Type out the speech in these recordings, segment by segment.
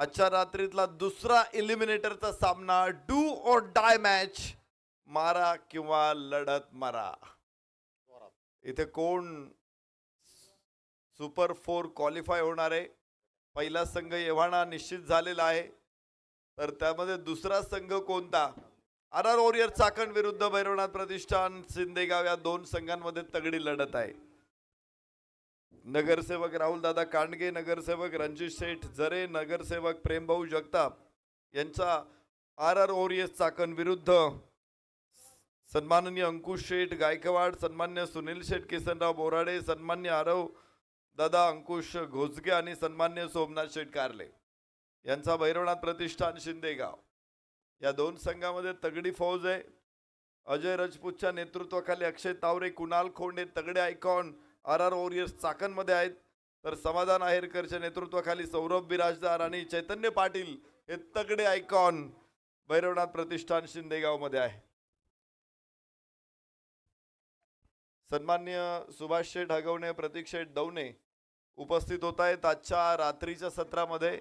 आजच्या रात्रीतला दुसरा एलिमिनेटरचा सामना, डू और डाय मॅच, मारा किंवा लढत मारा. इथे कोण सुपर 4 क्वालिफाय होणार आहे? पहिला संघ एव्हाना निश्चित झालेला आहे. तर त्यामध्ये दुसरा संघ कोणता? आर आर वॉरियर चाकण विरुद्ध भैरवनाथ प्रतिष्ठान सिंदेगाव या दोन संघांमध्ये तगडी लढत आहे. नगरसेवक राहुल दादा कांडगे, नगरसेवक रणजित शेठ जरे, नगरसेवक प्रेमभाऊ जगताप यांचा आर आर वॉरियर चाकण विरुद्ध सन्माननीय अंकुश शेठ गायकवाड, सन्मान्य सुनील शेठ किसनराव बोराडे, सन्मान्य आरव दादा अंकुश घोजगे आणि सन्मान्य सोमनाथ शेठ कारले यांचा भैरवनाथ प्रतिष्ठान शिंदेगाव या दोन संघामध्ये तगडी फौज आहे. अजय राजपूतच्या नेतृत्वाखाली अक्षय तावरे, कुणाल खोंडे तगडे आयकॉन आर आर वॉरियर्स चाकणमध्ये आहेत. तर समाधान आहेरकरच्या नेतृत्वाखाली सौरभ बिराजदार आणि चैतन्य पाटील हे तगडे आयकॉन भैरवनाथ प्रतिष्ठान शिंदेगाव मध्ये आहे. सन्मान्य सुभाष शेठ हगवणे, प्रतीक शेठ दवणे उपस्थित होत आहेत. आजच्या रात्रीच्या सत्रामध्ये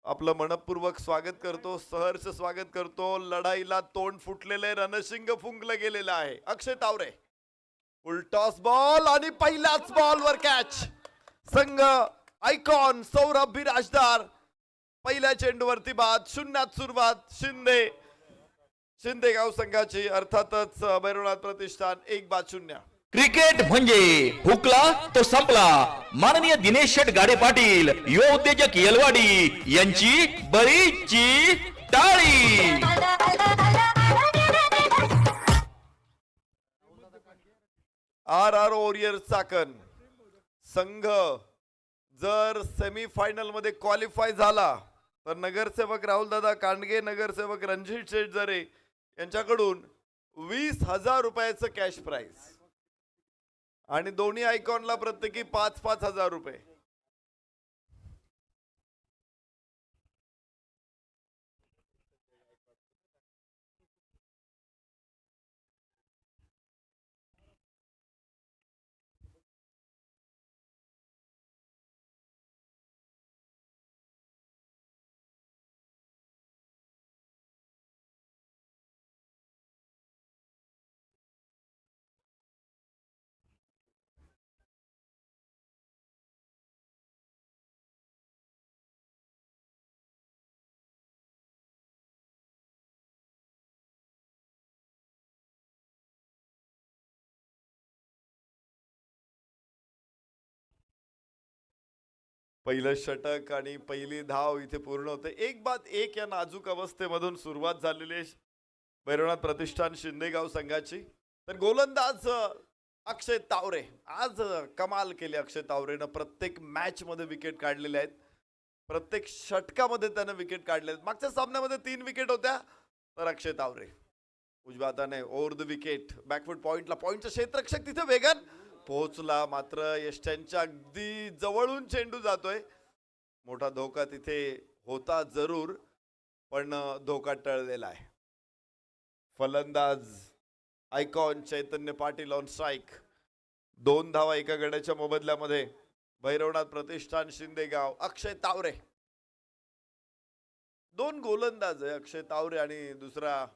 आपलं मनपूर्वक स्वागत करतो, सहर्ष स्वागत करतो. लढाईला तोंड फुटलेले, रणशिंग फुंकलं गेलेलं आहे. अक्षय तावरे फुल टॉस बॉल आणि पहिल्याच बॉलवर कॅच. संघ आयकॉन सौरभ बिराजदार पहिल्या चेंडूवरती बाद. शून्यात सुरुवात शिंदेगाव संघाची. अर्थातच भैरवनाथ प्रतिष्ठान 1-0. क्रिकेट म्हणजे हुकला तो संपला. माननीय दिनेश शेठ गाडे पाटील, युवा उद्योजक येलवाडी यांची बरीचची टाळी. आर आर वॉरियर चाकण संघ जर सेमीफायनल मध्ये क्वालिफाय झाला तर नगरसेवक राहुल दादा कांडगे, नगरसेवक रणजित शेठ जरे यांच्याकडून 20,000 रुपयाचं कॅश प्राइज आणि दोन्ही आयकॉनला प्रत्येकी 5,000 रुपये. पहिलं षटक आणि पहिली धाव इथे पूर्ण होते. 1-1 या नाजूक अवस्थेमधून सुरुवात झालेली आहे भैरवनाथ प्रतिष्ठान शिंदेगाव संघाची. तर गोलंदाज अक्षय तावरे आज कमाल केली. अक्षय तावरेनं प्रत्येक मॅच मध्ये विकेट काढलेले आहेत, प्रत्येक षटकामध्ये त्यानं विकेट काढले आहेत. मागच्या सामन्यामध्ये 3 विकेट होत्या. तर अक्षय तावरे उजव्या हाताने ओव्हर द विकेट बॅकफुट पॉइंटला, पॉइंटचा क्षेत्ररक्षक तिथे वेगान पोहोचला, मात्र यष्ट्यांच्या अगदी जवळून चेंडू जातोय. मोठा धोका तिथे होता जरूर, पण धोका टळलेला आहे. फलंदाज icon Chaitanya Patil on strike. 2 धावा एका गड्याच्या मोबदल्यामध्ये भैरवनाथ प्रतिष्ठान शिंदेगाव. अक्षय तावरे 2 गोलंदाज आहे, अक्षय तावरे आणि दुसरा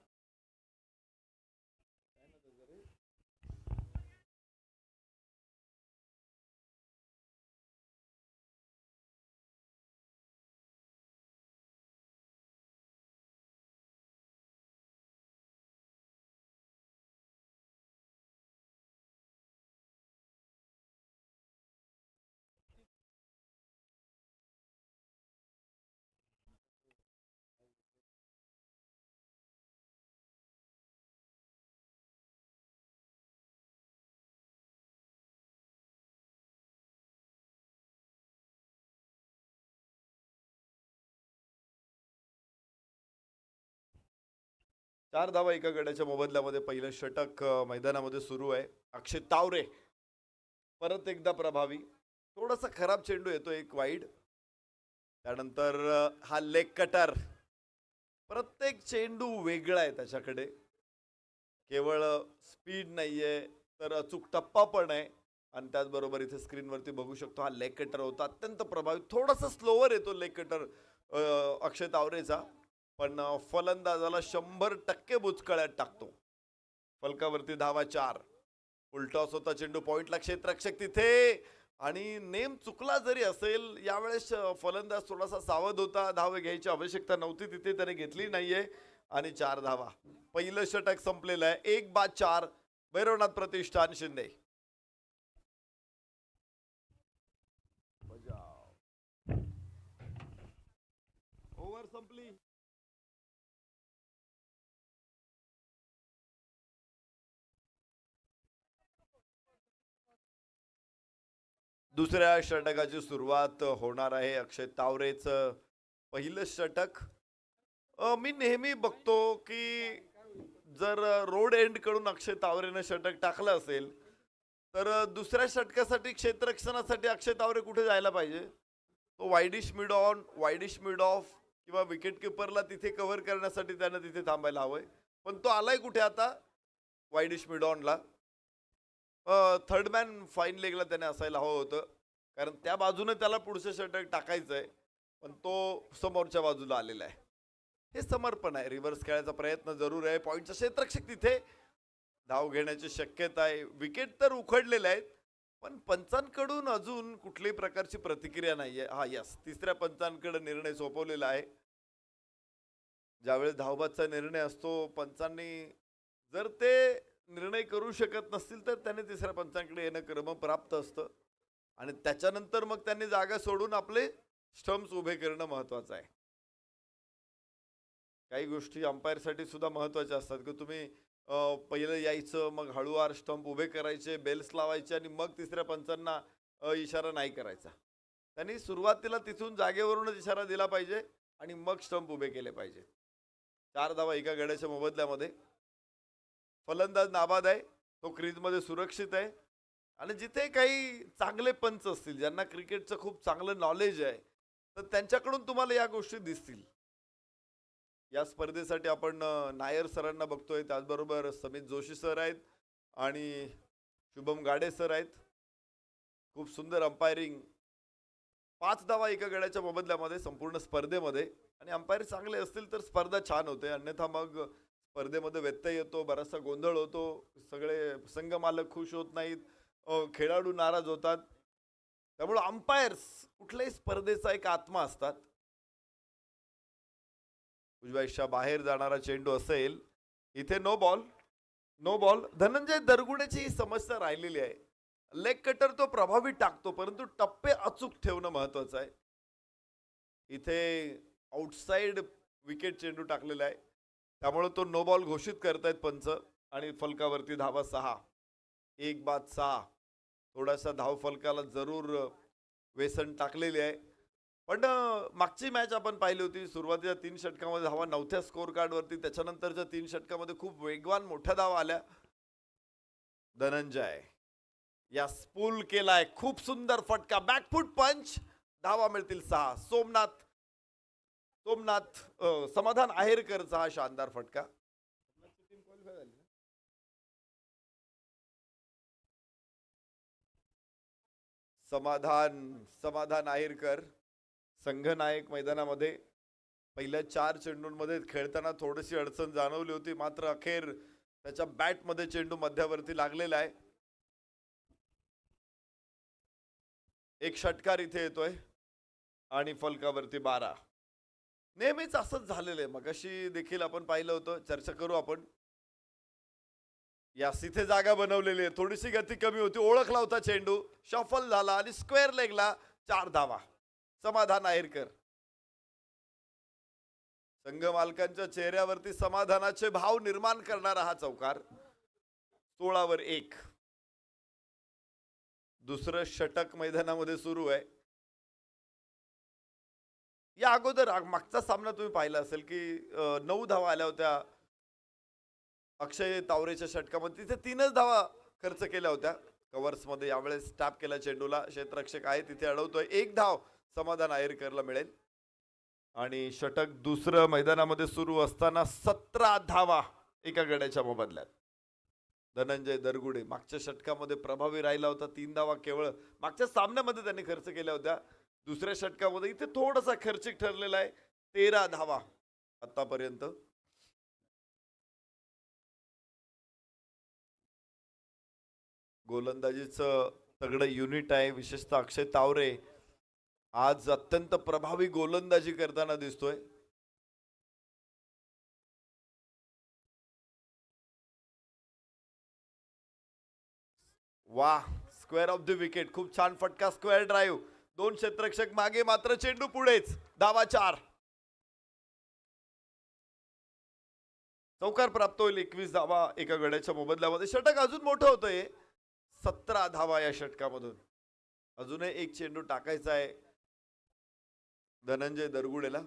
4 धावा एका गड्याच्या मोबदल्यामध्ये पहिलं षटक मैदानामध्ये सुरू आहे. अक्षय तावरे परत एकदा प्रभावी. थोडासा खराब चेंडू येतो, एक वाईड. त्यानंतर हा लेग कटर. प्रत्येक चेंडू वेगळा आहे त्याच्याकडे, केवळ स्पीड नाहीये तर अचूक टप्पा पण आहे. आणि त्याचबरोबर इथे स्क्रीनवरती बघू शकतो हा लेग कटर होता, अत्यंत प्रभावी. थोडासा स्लोवर येतो लेग कटर, अक्षय तावरेचा, पण फलंदाजाला 100% बुचकळ्यात टाकतो. फलकावरती धावा 4. उलटॉस होता चेंडू, पॉइंटला क्षेत्ररक्षक तिथे, आणि नेम चुकला जरी असेल यावेळेस फलंदाज थोडासा सावध होता. धाव घ्यायची आवश्यकता नव्हती तिथे, त्याने घेतली नाहीये आणि 4 धावा. पहिलं षटक संपलेलं आहे. 1-4 भैरवनाथ प्रतिष्ठान शिंदे. ओव्हर संपली. दुसऱ्या षटकाची सुरुवात होणार आहे. अक्षय तावरेचं पहिलं षटक. मी नेहमी बघतो की जर रोड एंड कडून अक्षय तावरेनं षटक टाकलं असेल तर दुसऱ्या षटकासाठी क्षेत्ररक्षणासाठी अक्षय तावरे कुठे जायला पाहिजे? तो widish mid on, widish mid of किंवा विकेट किपरला तिथे कव्हर करण्यासाठी त्यानं तिथे थांबायला हवंय. पण तो आलाय कुठे आता? वाईडिश मिड ऑनला. थर्ड मॅन फाईन लेगला त्याने असायला हवं होतं, कारण त्या बाजूने त्याला पुढचं षटक टाकायचंय, पण तो समोरच्या बाजूला आलेला आहे. हे समर्पण आहे. रिव्हर्स खेळायचा प्रयत्न जरूर आहे. पॉईंटचा क्षेत्ररक्षक तिथे, धाव घेण्याची शक्यता आहे. विकेट तर उखडलेले आहेत, पण पंचांकडून अजून कुठल्याही प्रकारची प्रतिक्रिया नाहीये. हा यस, तिसऱ्या पंचांकडे निर्णय सोपवलेला आहे. ज्यावेळेस धावबादचा निर्णय असतो, पंचांनी जर ते निर्णय करू शकत नसतील तर त्याने तिसऱ्या पंचांकडे येणं क्रमप्राप्त असतं, आणि त्याच्यानंतर मग त्यांनी जागा सोडून आपले स्टंप्स उभे करणं महत्वाचं आहे. काही गोष्टी अंपायरसाठी सुद्धा महत्वाच्या असतात की तुम्ही पहिलं यायचं, मग हळूवार स्टंप उभे करायचे, बेल्स लावायचे, आणि मग तिसऱ्या पंचांना इशारा नाही करायचा. त्यांनी सुरुवातीला तिथून जागेवरूनच इशारा दिला पाहिजे आणि मग स्टंप उभे केले पाहिजे. 4 धावा एका गड्याच्या मोबदल्यामध्ये. फलंदाज नाबाद आहे, तो क्रीजमध्ये सुरक्षित आहे, आणि जिथे काही चांगले पंच असतील, ज्यांना क्रिकेटचं खूप चांगलं नॉलेज आहे, तर त्यांच्याकडून तुम्हाला या गोष्टी दिसतील. या स्पर्धेसाठी आपण नायर सरांना बघतोय, त्याचबरोबर समित जोशी सर आहेत आणि शुभम गाडे सर आहेत. खूप सुंदर अंपायरिंग. 5 धावा एका गड्याच्या मोबदल्यामध्ये संपूर्ण स्पर्धेमध्ये, आणि अंपायर चांगले असतील तर स्पर्धा छान होते, अन्यथा मग स्पर्धेमध्ये व्यत्यय येतो, बराचसा गोंधळ होतो, सगळे संघ मालक खुश होत नाहीत, खेळाडू नाराज होतात. त्यामुळे अंपायर्स कुठल्याही स्पर्धेचा एक आत्मा असतात. उजव्या बाहेर जाणारा चेंडू असेल, इथे no ball. No ball. Dhananjay दरगुडेची ही समस्या राहिलेली आहे. लेग कटर तो प्रभावी टाकतो, परंतु टप्पे अचूक ठेवणं महत्वाचं आहे. इथे आउटसाइड विकेट चेंडू टाकलेला आहे, त्यामुळे तो नो बॉल घोषित करतायत पंच, आणि फलकावरती धावा 6. 1-6. थोडासा धाव फलकाला जरूर वेसन टाकलेली आहे, पण मागची मॅच आपण पाहिली होती. सुरुवातीच्या 3 षटकामध्ये धावा नव्हत्या स्कोर कार्डवरती, त्याच्यानंतरच्या 3 षटकामध्ये खूप वेगवान मोठ्या धावा आल्या. धनंजय या स्पूल केलाय, खूप सुंदर फटका, बॅकफुट पंच. धावा मिळतील 6. समाधान आहेरकरचा हा शानदार फटका. समाधान आहेरकर संघनायक मैदानामध्ये. पहिल्या 4 चेंडूंमध्ये खेळताना थोडीशी अडचण जाणवली होती, मात्र अखेर त्याच्या बॅटमध्ये चेंडू मध्यावरती लागलेला आहे. एक षटकार इथे येतोय आणि फलकावरती 12. नेहमीच असंच झालेलं आहे. मगाशी देखील आपण पाहिलं होतं, चर्चा करू आपण. या इथे जागा बनवलेली आहे, थोडीशी गती कमी होती, ओळखला होता चेंडू, शफल झाला आणि स्क्वेअर लेगला 4 धावा. समाधान आहेरकर. संघ मालकांच्या चेहऱ्यावरती समाधानाचे भाव निर्माण करणारा हा चौकार. 16-1. दुसरं षटक मैदानामध्ये सुरू आहे. या अगोदर मागचा सामना तुम्ही पाहिला असेल की 9 धावा आल्या होत्या अक्षय तावरेच्या षटकामध्ये. तिथे 3च धावा खर्च केल्या होत्या कव्हर्स मध्ये. यावेळेस टॅप केला चेंडूला, क्षेत्ररक्षक आहे तिथे अडवतोय. 1 धाव समाधान आहेरकरला मिळेल, आणि षटक दुसरं मैदानामध्ये सुरू असताना 17 धावा एका गड्याच्या मोबदल्यात. धनंजय दरगुडे मागच्या षटकामध्ये प्रभावी राहिला होता. 3 धावा केवळ मागच्या सामन्यामध्ये त्यांनी खर्च केल्या होत्या. दुसऱ्या षटकामध्ये इथे थोडासा खर्चिक ठरलेला आहे. 13 धावा आतापर्यंत. गोलंदाजीचं तगडं युनिट आहे, विशेषतः अक्षय तावरे आज अत्यंत प्रभावी गोलंदाजी करताना दिसतोय. वाह, स्क्वेअर ऑफ द विकेट. खूप छान फटका, स्क्वेअर ड्राईव्ह. 2 क्षेत्ररक्षक मागे, मात्र चेंडू पुढेच. धावा 4. चौकार प्राप्त होईल. 21 धावा एका गड्याच्या मोबदल्यामध्ये. षटक अजून मोठं होतंय. 17 धावा या षटकामधून. अजूनही एक चेंडू टाकायचा आहे धनंजय दरगुडेला.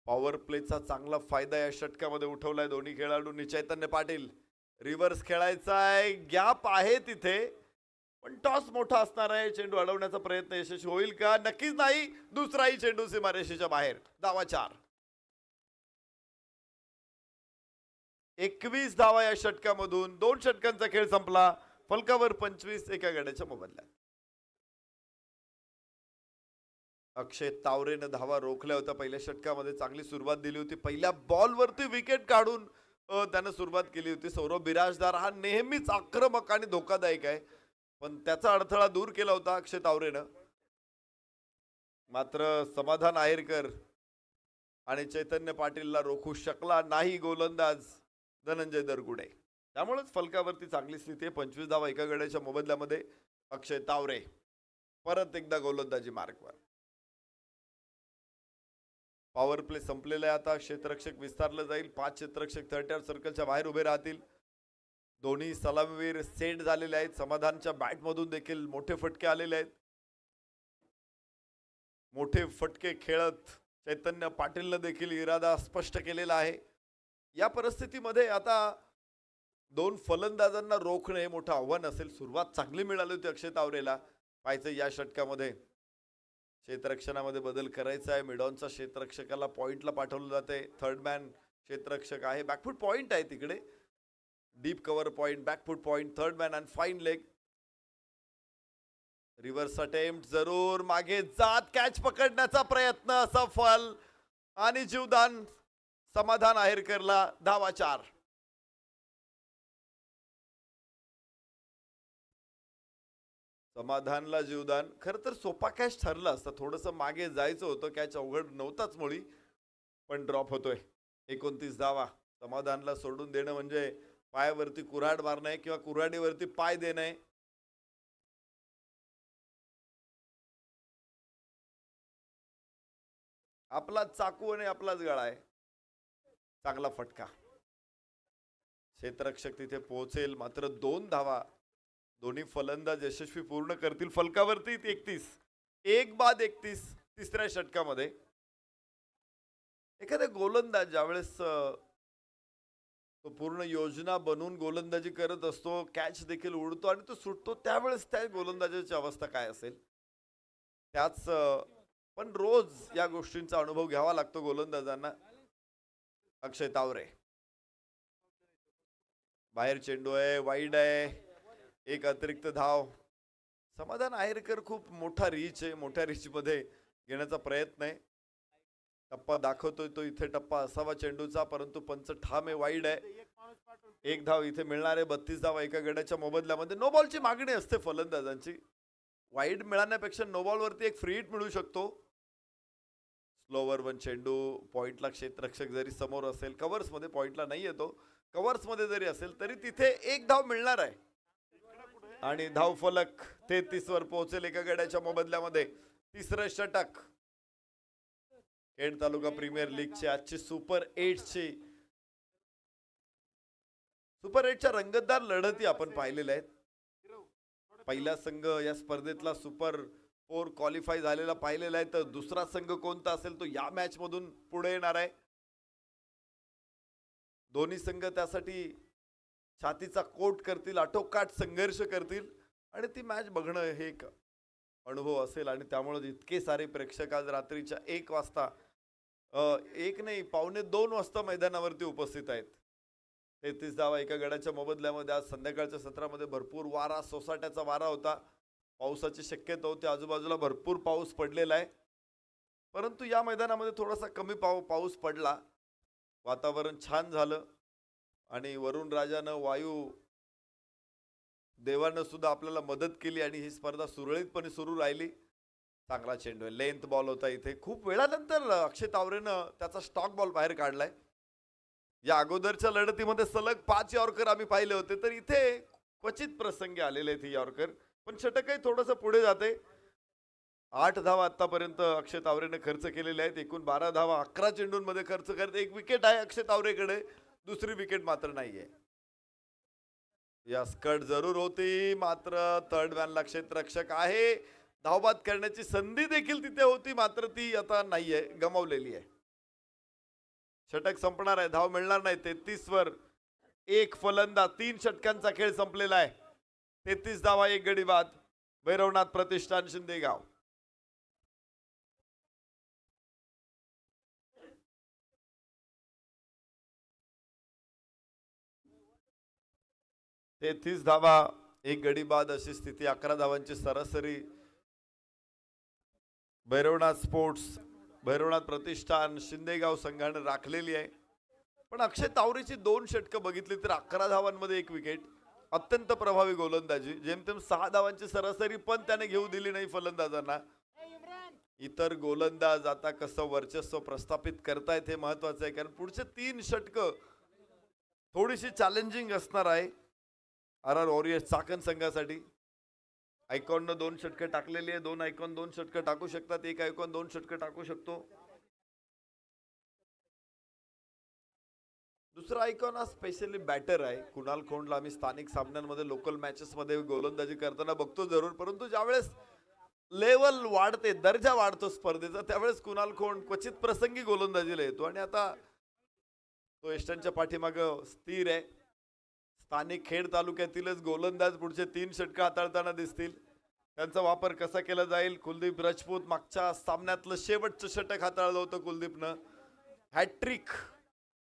पॉवर प्लेचा चांगला फायदा या षटकामध्ये उठवलाय दोन्ही खेळाडूंनी. चैतन्य पाटील रिव्हर्स खेळायचा आहे, गॅप आहे तिथे, पण टॉस मोठा असणार आहे. चेंडू अडवण्याचा प्रयत्न यशस्वी होईल का? नक्कीच नाही. दुसराही चेंडू सीमारेषेच्या बाहेर. धावा 4. 21 धावा या षटकामधून. 2 षटकांचा खेळ संपला. फलकावर 25 एका गड्याच्या मोबदल्यात. अक्षय तावरेनं धावा रोखल्या होत्या पहिल्या षटकामध्ये. चांगली सुरुवात दिली होती. पहिल्या बॉलवरती विकेट काढून त्यानं सुरुवात केली होती. सौरभ बिराजदार हा नेहमीच आक्रमक आणि धोकादायक आहे, पण त्याचा अडथळा दूर केला होता अक्षय तावरेनं. मात्र समाधान आहेरकर आणि चैतन्य पाटीलला रोखू शकला नाही गोलंदाज धनंजय दरगुडे. त्यामुळेच फलकावरती चांगली स्थिती आहे. 25 धावा एका गड्याच्या मोबदल्यामध्ये. अक्षय तावरे परत एकदा गोलंदाजी मार्गवर. पॉवर प्ले संपलेला आहे आता. क्षेत्ररक्षक विस्तारलं जाईल. 5 क्षेत्ररक्षक 30 सर्कलच्या बाहेर उभे राहतील. दोन्ही सलामीवीर सेट झालेले आहेत. समाधानच्या बॅटमधून देखील मोठे फटके आलेले आहेत. मोठे फटके खेळत चैतन्य पाटीलनं देखील इरादा स्पष्ट केलेला आहे. या परिस्थितीमध्ये आता 2 फलंदाजांना रोखणं हे मोठं आव्हान असेल. सुरुवात चांगली मिळाली होती अक्षय तावरेला. पाहायचं या षटकामध्ये क्षेत्ररक्षणामध्ये बदल करायचा आहे. मिडॉनचा क्षेत्ररक्षकाला पॉइंटला पाठवलं जाते. थर्ड मॅन क्षेत्ररक्षक आहे. बॅकफूट पॉइंट आहे तिकडे. Deep cover point, back foot point, third man and fine leg. Reverse attempt जरूर. मागे जात कॅच पकडण्याचा प्रयत्न सफल आणि जीवदान समाधान आहेरकरला. धावा 4. समाधानला जीवदान. खरं तर सोपा कॅच ठरला असता. थोडंसं मागे जायचं होतं. कॅच अवघड नव्हताच मुळी, पण ड्रॉप होतोय. 29 धावा. समाधानला सोडून देणं म्हणजे पायावरती कुऱ्हाड मारणं आहे किंवा कुऱ्हाडीवरती पाय देणं आहे. आपलाच चाकू आणि आपलाच गळा आहे. चांगला फटका. क्षेत्ररक्षक तिथे पोहोचेल. मात्र 2 धावा दोन्ही फलंदाज यशस्वी पूर्ण करतील. फलकावरती 31. 1 बाद 31 तिसऱ्या षटकामध्ये. एखादा गोलंदाज ज्यावेळेस तो पूर्ण योजना बनवून गोलंदाजी करत असतो, कॅच देखील उडतो आणि तो सुटतो, त्यावेळेस त्या गोलंदाजाची अवस्था काय असेल. त्याच पण रोज या गोष्टींचा अनुभव घ्यावा लागतो गोलंदाजांना. अक्षय तावरे बाहेर चेंडू आहे, वाईड आहे. 1 अतिरिक्त धाव. समाधान आहेरकर खूप मोठा रीच आहे. मोठ्या रीच मध्ये घेण्याचा प्रयत्न आहे. टप्पा दाखवतोय तो. इथे टप्पा असावा चेंडूचा, परंतु पंच ठाम आहे. वाईड आहे. 1 धाव इथे मिळणार आहे. 32 धावा एका गड्याच्या मोबदल्यामध्ये. नो बॉलची मागणी असते फलंदाजांची. वाईड मिळण्यापेक्षा नो बॉल वरती एक फ्री हिट मिळू शकतो. स्लोवर 1 चेंडू. पॉइंटला क्षेत्ररक्षक जरी समोर असेल, कव्हर्स मध्ये पॉइंटला नाही येतो, कव्हर्स मध्ये जरी असेल तरी तिथे 1 धाव मिळणार आहे. आणि धाव फलक 33 वर पोहोचेल एका गड्याच्या मोबदल्यामध्ये. तिसरं षटक खेड तालुका प्रीमियर लीगची आजची सुपर 8ची सुपर 8च्या रंगतदार लढती आपण पाहिलेल्या आहेत. पहिला संघ या स्पर्धेतला सुपर 4 क्वालिफाय झालेला पाहिलेला आहे, तर दुसरा संघ कोणता असेल तो या मॅच मधून पुढे येणार आहे. दोन्ही संघ त्यासाठी छातीचा कोट करतील, आटोकाट संघर्ष करतील आणि ती मॅच बघणं हे एक अनुभव असेल. आणि त्यामुळे इतके सारे प्रेक्षक आज रात्रीच्या 1 वाजता 1 नाही 1:45 वाजता मैदानावरती उपस्थित आहेत. 33 धावा एका गडाच्या मोबदल्यामध्ये. आज संध्याकाळच्या सत्रामध्ये भरपूर वारा, सोसाट्याचा वारा होता. पावसाची शक्यता होती, आजूबाजूला भरपूर पाऊस पडलेला आहे. परंतु या मैदानामध्ये थोडासा कमी पाऊस पडला. वातावरण छान झालं आणि वरुण राजानं, वायू देवानं सुद्धा आपल्याला मदत केली आणि ही स्पर्धा सुरळीतपणे सुरू राहिली. चांगला चेंडू आहे, लेंथ बॉल होता इथे. खूप वेळानंतर अक्षय तावरेनं त्याचा स्टॉक बॉल बाहेर काढलाय. या अगोदरच्या लढतीमध्ये सलग 5 यॉर्कर आम्ही पाहिले होते, तर इथे क्वचित प्रसंगी आलेले आहेत यॉर्कर. पण षटकही थोडंसं पुढे जाते. 8 धावा आतापर्यंत अक्षय तावरेने खर्च केलेले आहेत. एकूण 12 धावा 11 चेंडूंमध्ये खर्च करत. एक विकेट आहे अक्षय तावरेकडे, दुसरी विकेट मात्र नाहीये. या स्कट जरूर होती, मात्र थर्ड मॅनला क्षेत्ररक्षक आहे. धावबाद करण्याची संधी देखील तिथे होती, मात्र ती आता नाहीये, गमावलेली आहे. षटक संपणार आहे, धाव मिळणार नाही. 33 वर 1 फलंदाज, 3 षटकांचा खेळ संपलेला आहे. 33 धावा 1 गडी बाद. भैरवनाथ प्रतिष्ठान शिंदेगाव. तेहतीस धावा 1 गडी बाद अशी स्थिती. 11 धावांची सरासरी भैरवनाथ स्पोर्ट्स, भैरवनाथ प्रतिष्ठान शिंदेगाव संघाने राखलेली आहे. पण अक्षय तावरेची 2 षटकं बघितली तर 11 धावांमध्ये 1 विकेट. अत्यंत प्रभावी गोलंदाजी. जेमतेम 6 धावांची सरासरी पण त्याने घेऊ दिली नाही फलंदाजांना. इतर गोलंदाज आता कसं वर्चस्व प्रस्थापित करतायत हे महत्वाचं आहे, कारण पुढचे 3 षटकं थोडीशी चॅलेंजिंग असणार आहे RR वॉरियर्स चाकण संघासाठी. आयकॉननं 2 षटकं टाकलेली आहे. 2 आयकॉन 2 षटकं टाकू शकतात. 1 आयकॉन 2 षटकं टाकू शकतो. दुसरा आयकॉन हा स्पेशली बॅटर आहे. कुणाल खोंडला आम्ही स्थानिक सामन्यांमध्ये, लोकल मॅचेस मध्ये गोलंदाजी करताना बघतो जरूर, परंतु ज्यावेळेस लेवल वाढते, दर्जा वाढतो स्पर्धेचा, त्यावेळेस कुणाल खोंड क्वचित प्रसंगी गोलंदाजीला येतो. आणि आता तो एस्टनच्या पाठीमागं स्थिर आहे. स्थानिक खेड तालुक्यातीलच गोलंदाज पुढचे 3 षटकं हाताळताना दिसतील. त्यांचा वापर कसा केला जाईल. कुलदीप राजपूत मागच्या सामन्यातलं शेवटचं षटक हाताळलं होतं कुलदीपनं. हॅट्रिक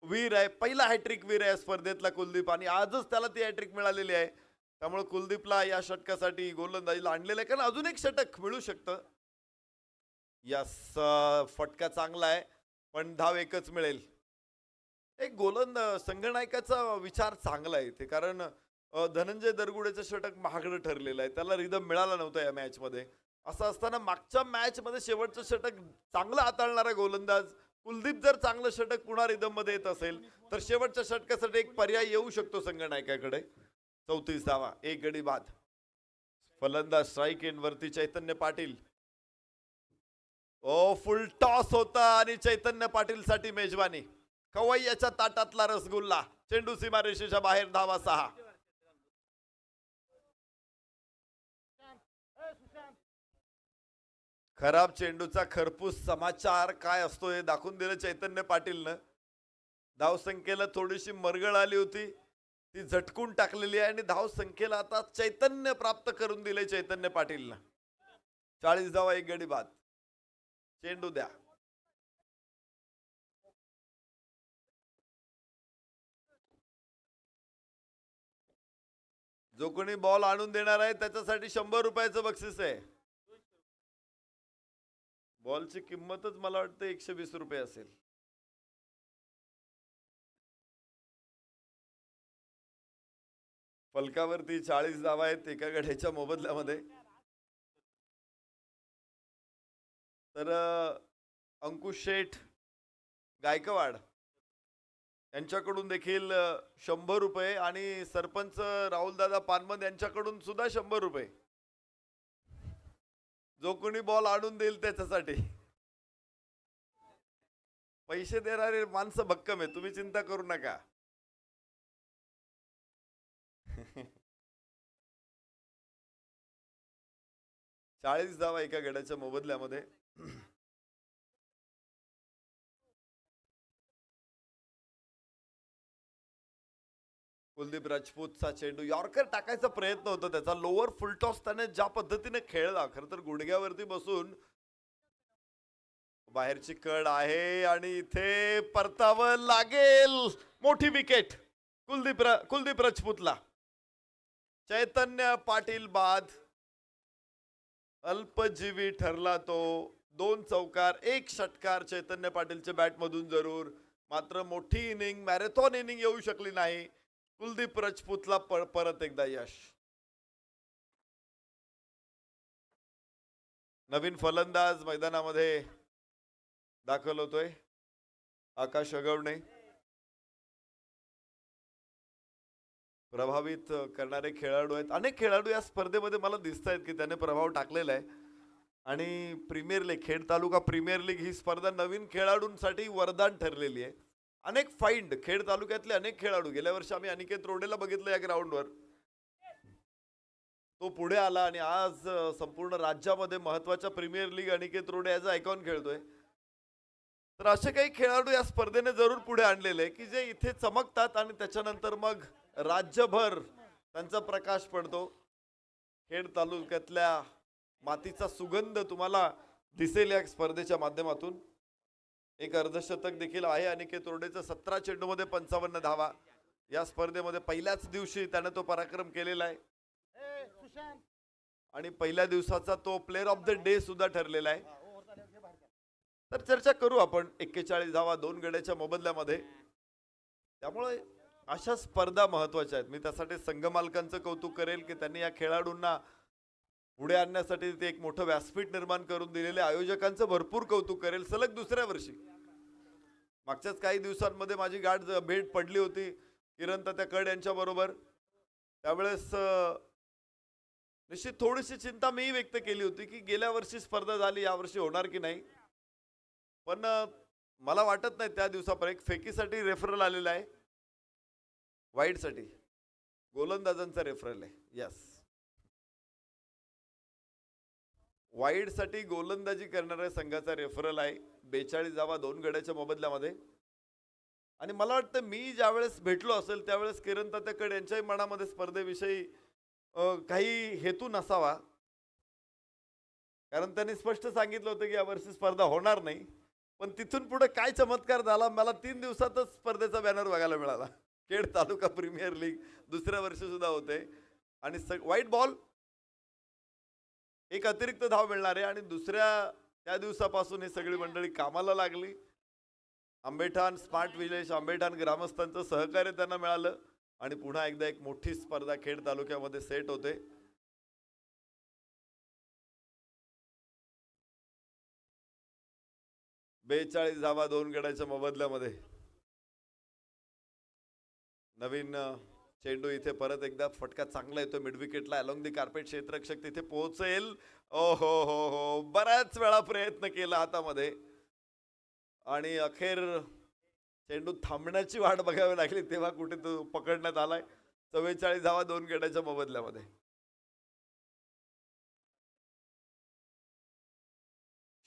वीर आहे, पहिला हॅट्रिक वीर आहे स्पर्धेतला कुलदीप, आणि आजच त्याला ती हॅट्रिक मिळालेली आहे. त्यामुळे कुलदीपला या षटकासाठी गोलंदाजीला आणलेलं आहे, कारण अजून एक षटक मिळू शकतं. यस, फटका चांगला आहे पण धाव एकच मिळेल. एक संघनायकाचा विचार चांगला आहे इथे, कारण धनंजय दरगुडेचं षटक महागडं ठरलेलं आहे. त्याला रिदम मिळाला नव्हता या मॅच मध्ये. असं असताना मागच्या मॅच मध्ये शेवटचं षटक चांगलं हाताळणारा गोलंदाज कुलदीप जर चांगलं षटक पुन्हा रिदम मध्ये येत असेल तर शेवटच्या षटकासाठी एक पर्याय येऊ शकतो संघनायकाकडे. 34 धावा 1 गडी बाद. फलंदाज स्ट्राईक एंड वरती चैतन्य पाटील. फुल टॉस होता आणि चैतन्य पाटील साठी मेजवानी. खवय्याच्या ताटातला रसगुल्ला. चेंडू सीमारेषेच्या बाहेर. धावा 6. खराब चेंडूचा खरपूस समाचार काय असतो हे दाखवून दिलं चैतन्य पाटीलनं. धावसंख्येला थोडीशी मरगळ आली होती, ती झटकून टाकलेली आहे आणि धावसंख्येला आता चैतन्य प्राप्त करून दिले चैतन्य पाटीलनं. 40 धावा 1 गडी बाद. चेंडू द्या. जो कोणी बॉल आणून देणार आहे त्याच्यासाठी 100 रुपयाचं बक्षीस आहे. बॉलची किंमतच मला वाटतं 120 रुपये असेल. फलकावरती 40 धावा आहेत एका गड्याच्या मोबदल्यामध्ये. तर अंकुश शेठ गायकवाड यांच्याकडून देखील 100 रुपये आणि सरपंच राहुलदादा पानमद यांच्याकडून सुद्धा 100 रुपये. जो कोणी बॉल आणून देईल त्याच्यासाठी. पैसे देणारे माणसं भक्कम आहे, तुम्ही चिंता करू नका. चाळीस धावा एका गड्याच्या मोबदल्यामध्ये. कुलदीप राजपूतचा चेंडू. यॉर्कर टाकायचा प्रयत्न होता त्याचा. लोअर फुलटॉस त्याने ज्या पद्धतीने खेळला, खरं तर गुडघ्यावरती बसून. बाहेरची कड आहे आणि इथे परतावं लागेल. मोठी विकेट. कुलदीप राजपूतला. चैतन्य पाटील बाद. अल्पजीवी ठरला तो. 2 चौकार 1 षटकार चैतन्य पाटीलच्या बॅट मधून जरूर, मात्र मोठी इनिंग मॅरेथॉन इनिंग येऊ शकली नाही. कुलदीप राजपूतला परत एकदा यश. नवीन फलंदाज मैदानामध्ये दाखल होतोय आकाश अगवणे. प्रभावित करणारे खेळाडू आहेत. अनेक खेळाडू या स्पर्धेमध्ये मला दिसत आहेत की त्याने प्रभाव टाकलेला आहे. आणि प्रीमियर लीग, खेड तालुका प्रीमियर लीग ही स्पर्धा नवीन खेळाडूंसाठी वरदान ठरलेली आहे. अनेक फाइंड खेड तालुक्यातले अनेक खेळाडू, गेल्या वर्षी आम्ही अनिकेत रोडेला बघितलं या ग्राउंडवर, तो पुढे आला आणि आज संपूर्ण राज्यामध्ये महत्वाच्या premier league Aniket Rode as a icon खेळतोय. तर असे काही खेळाडू या स्पर्धेने जरूर पुढे आणलेले की जे इथे चमकतात आणि त्याच्यानंतर मग राज्यभर त्यांचा प्रकाश पडतो. खेड तालुक्यातल्या मातीचा सुगंध तुम्हाला दिसेल या स्पर्धेच्या माध्यमातून. एक अर्धशतक देखील आहे अनिकेत रोडेचं. 17 चेंडूमध्ये 55 धावा. या स्पर्धेमध्ये पहिल्याच दिवशी त्याने तो पराक्रम केलेला आहे आणि पहिल्या दिवसाचा तो प्लेअर ऑफ द डे सुद्धा ठरलेला आहे. तर चर्चा करू आपण 41 धावा 2 गड्याच्या मोबदल्यामध्ये. त्यामुळे अशा स्पर्धा महत्वाच्या आहेत. मी त्यासाठी संघ मालकांचं कौतुक करेल की त्यांनी या खेळाडूंना पुढे आणण्यासाठी ते एक मोठं व्यासपीठ निर्माण करून दिलेले. आयोजकांचं भरपूर कौतुक करेल. सलग दुसऱ्या वर्षी, मागच्याच काही दिवसांमध्ये माझी गाठ भेट पडली होती किरण तात्या कड यांच्या बरोबर. त्यावेळेस निश्चित थोडीशी चिंता मी व्यक्त केली होती की गेल्या वर्षी स्पर्धा झाली, यावर्षी होणार की नाही. पण मला वाटत नाही त्या दिवसापर्यंत. फेकीसाठी रेफरल आलेला आहे, वाईडसाठी गोलंदाजांचा रेफरल आहे. यस, वाईडसाठी गोलंदाजी करणाऱ्या संघाचा रेफरल आहे. 42 धावा 2 गड्याच्या मोबदल्यामध्ये. आणि मला वाटतं मी ज्यावेळेस भेटलो असेल त्यावेळेस किरण तात्याकडे यांच्याही मनामध्ये स्पर्धेविषयी काही हेतू नसावा, कारण त्यांनी स्पष्ट सांगितलं होतं की यावर्षी स्पर्धा होणार नाही. पण तिथून पुढे काय चमत्कार झाला, मला 3 दिवसातच स्पर्धेचा बॅनर बघायला मिळाला. खेड तालुका प्रीमियर लीग दुसऱ्या वर्षी सुद्धा होते. आणि व्हाईट बॉल, एक अतिरिक्त धाव मिळणार आहे. आणि त्या दिवसापासून ही सगळी मंडळी कामाला लागली. आंबेठाण स्मार्ट विलेज, आंबेठाण ग्रामस्थांचं सहकार्य त्यांना मिळालं आणि पुन्हा एकदा एक मोठी स्पर्धा खेड तालुक्यामध्ये सेट होते. बेचाळीस धावा 2 गड्याच्या मोबदल्यामध्ये. नवीन चेंडू इथे परत एकदा फटका चांगला येतो मिड विकेटला. अलॉंग दी कार्पेट क्षेत्ररक्षक तिथे पोहोचेल. ओ हो हो हो, बऱ्याच वेळा प्रयत्न केला हातामध्ये आणि अखेर चेंडू थांबण्याची वाट बघावी लागली तेव्हा कुठे तो पकडण्यात आलाय. 44 धावा 2 गड्याच्या मोबदल्यामध्ये.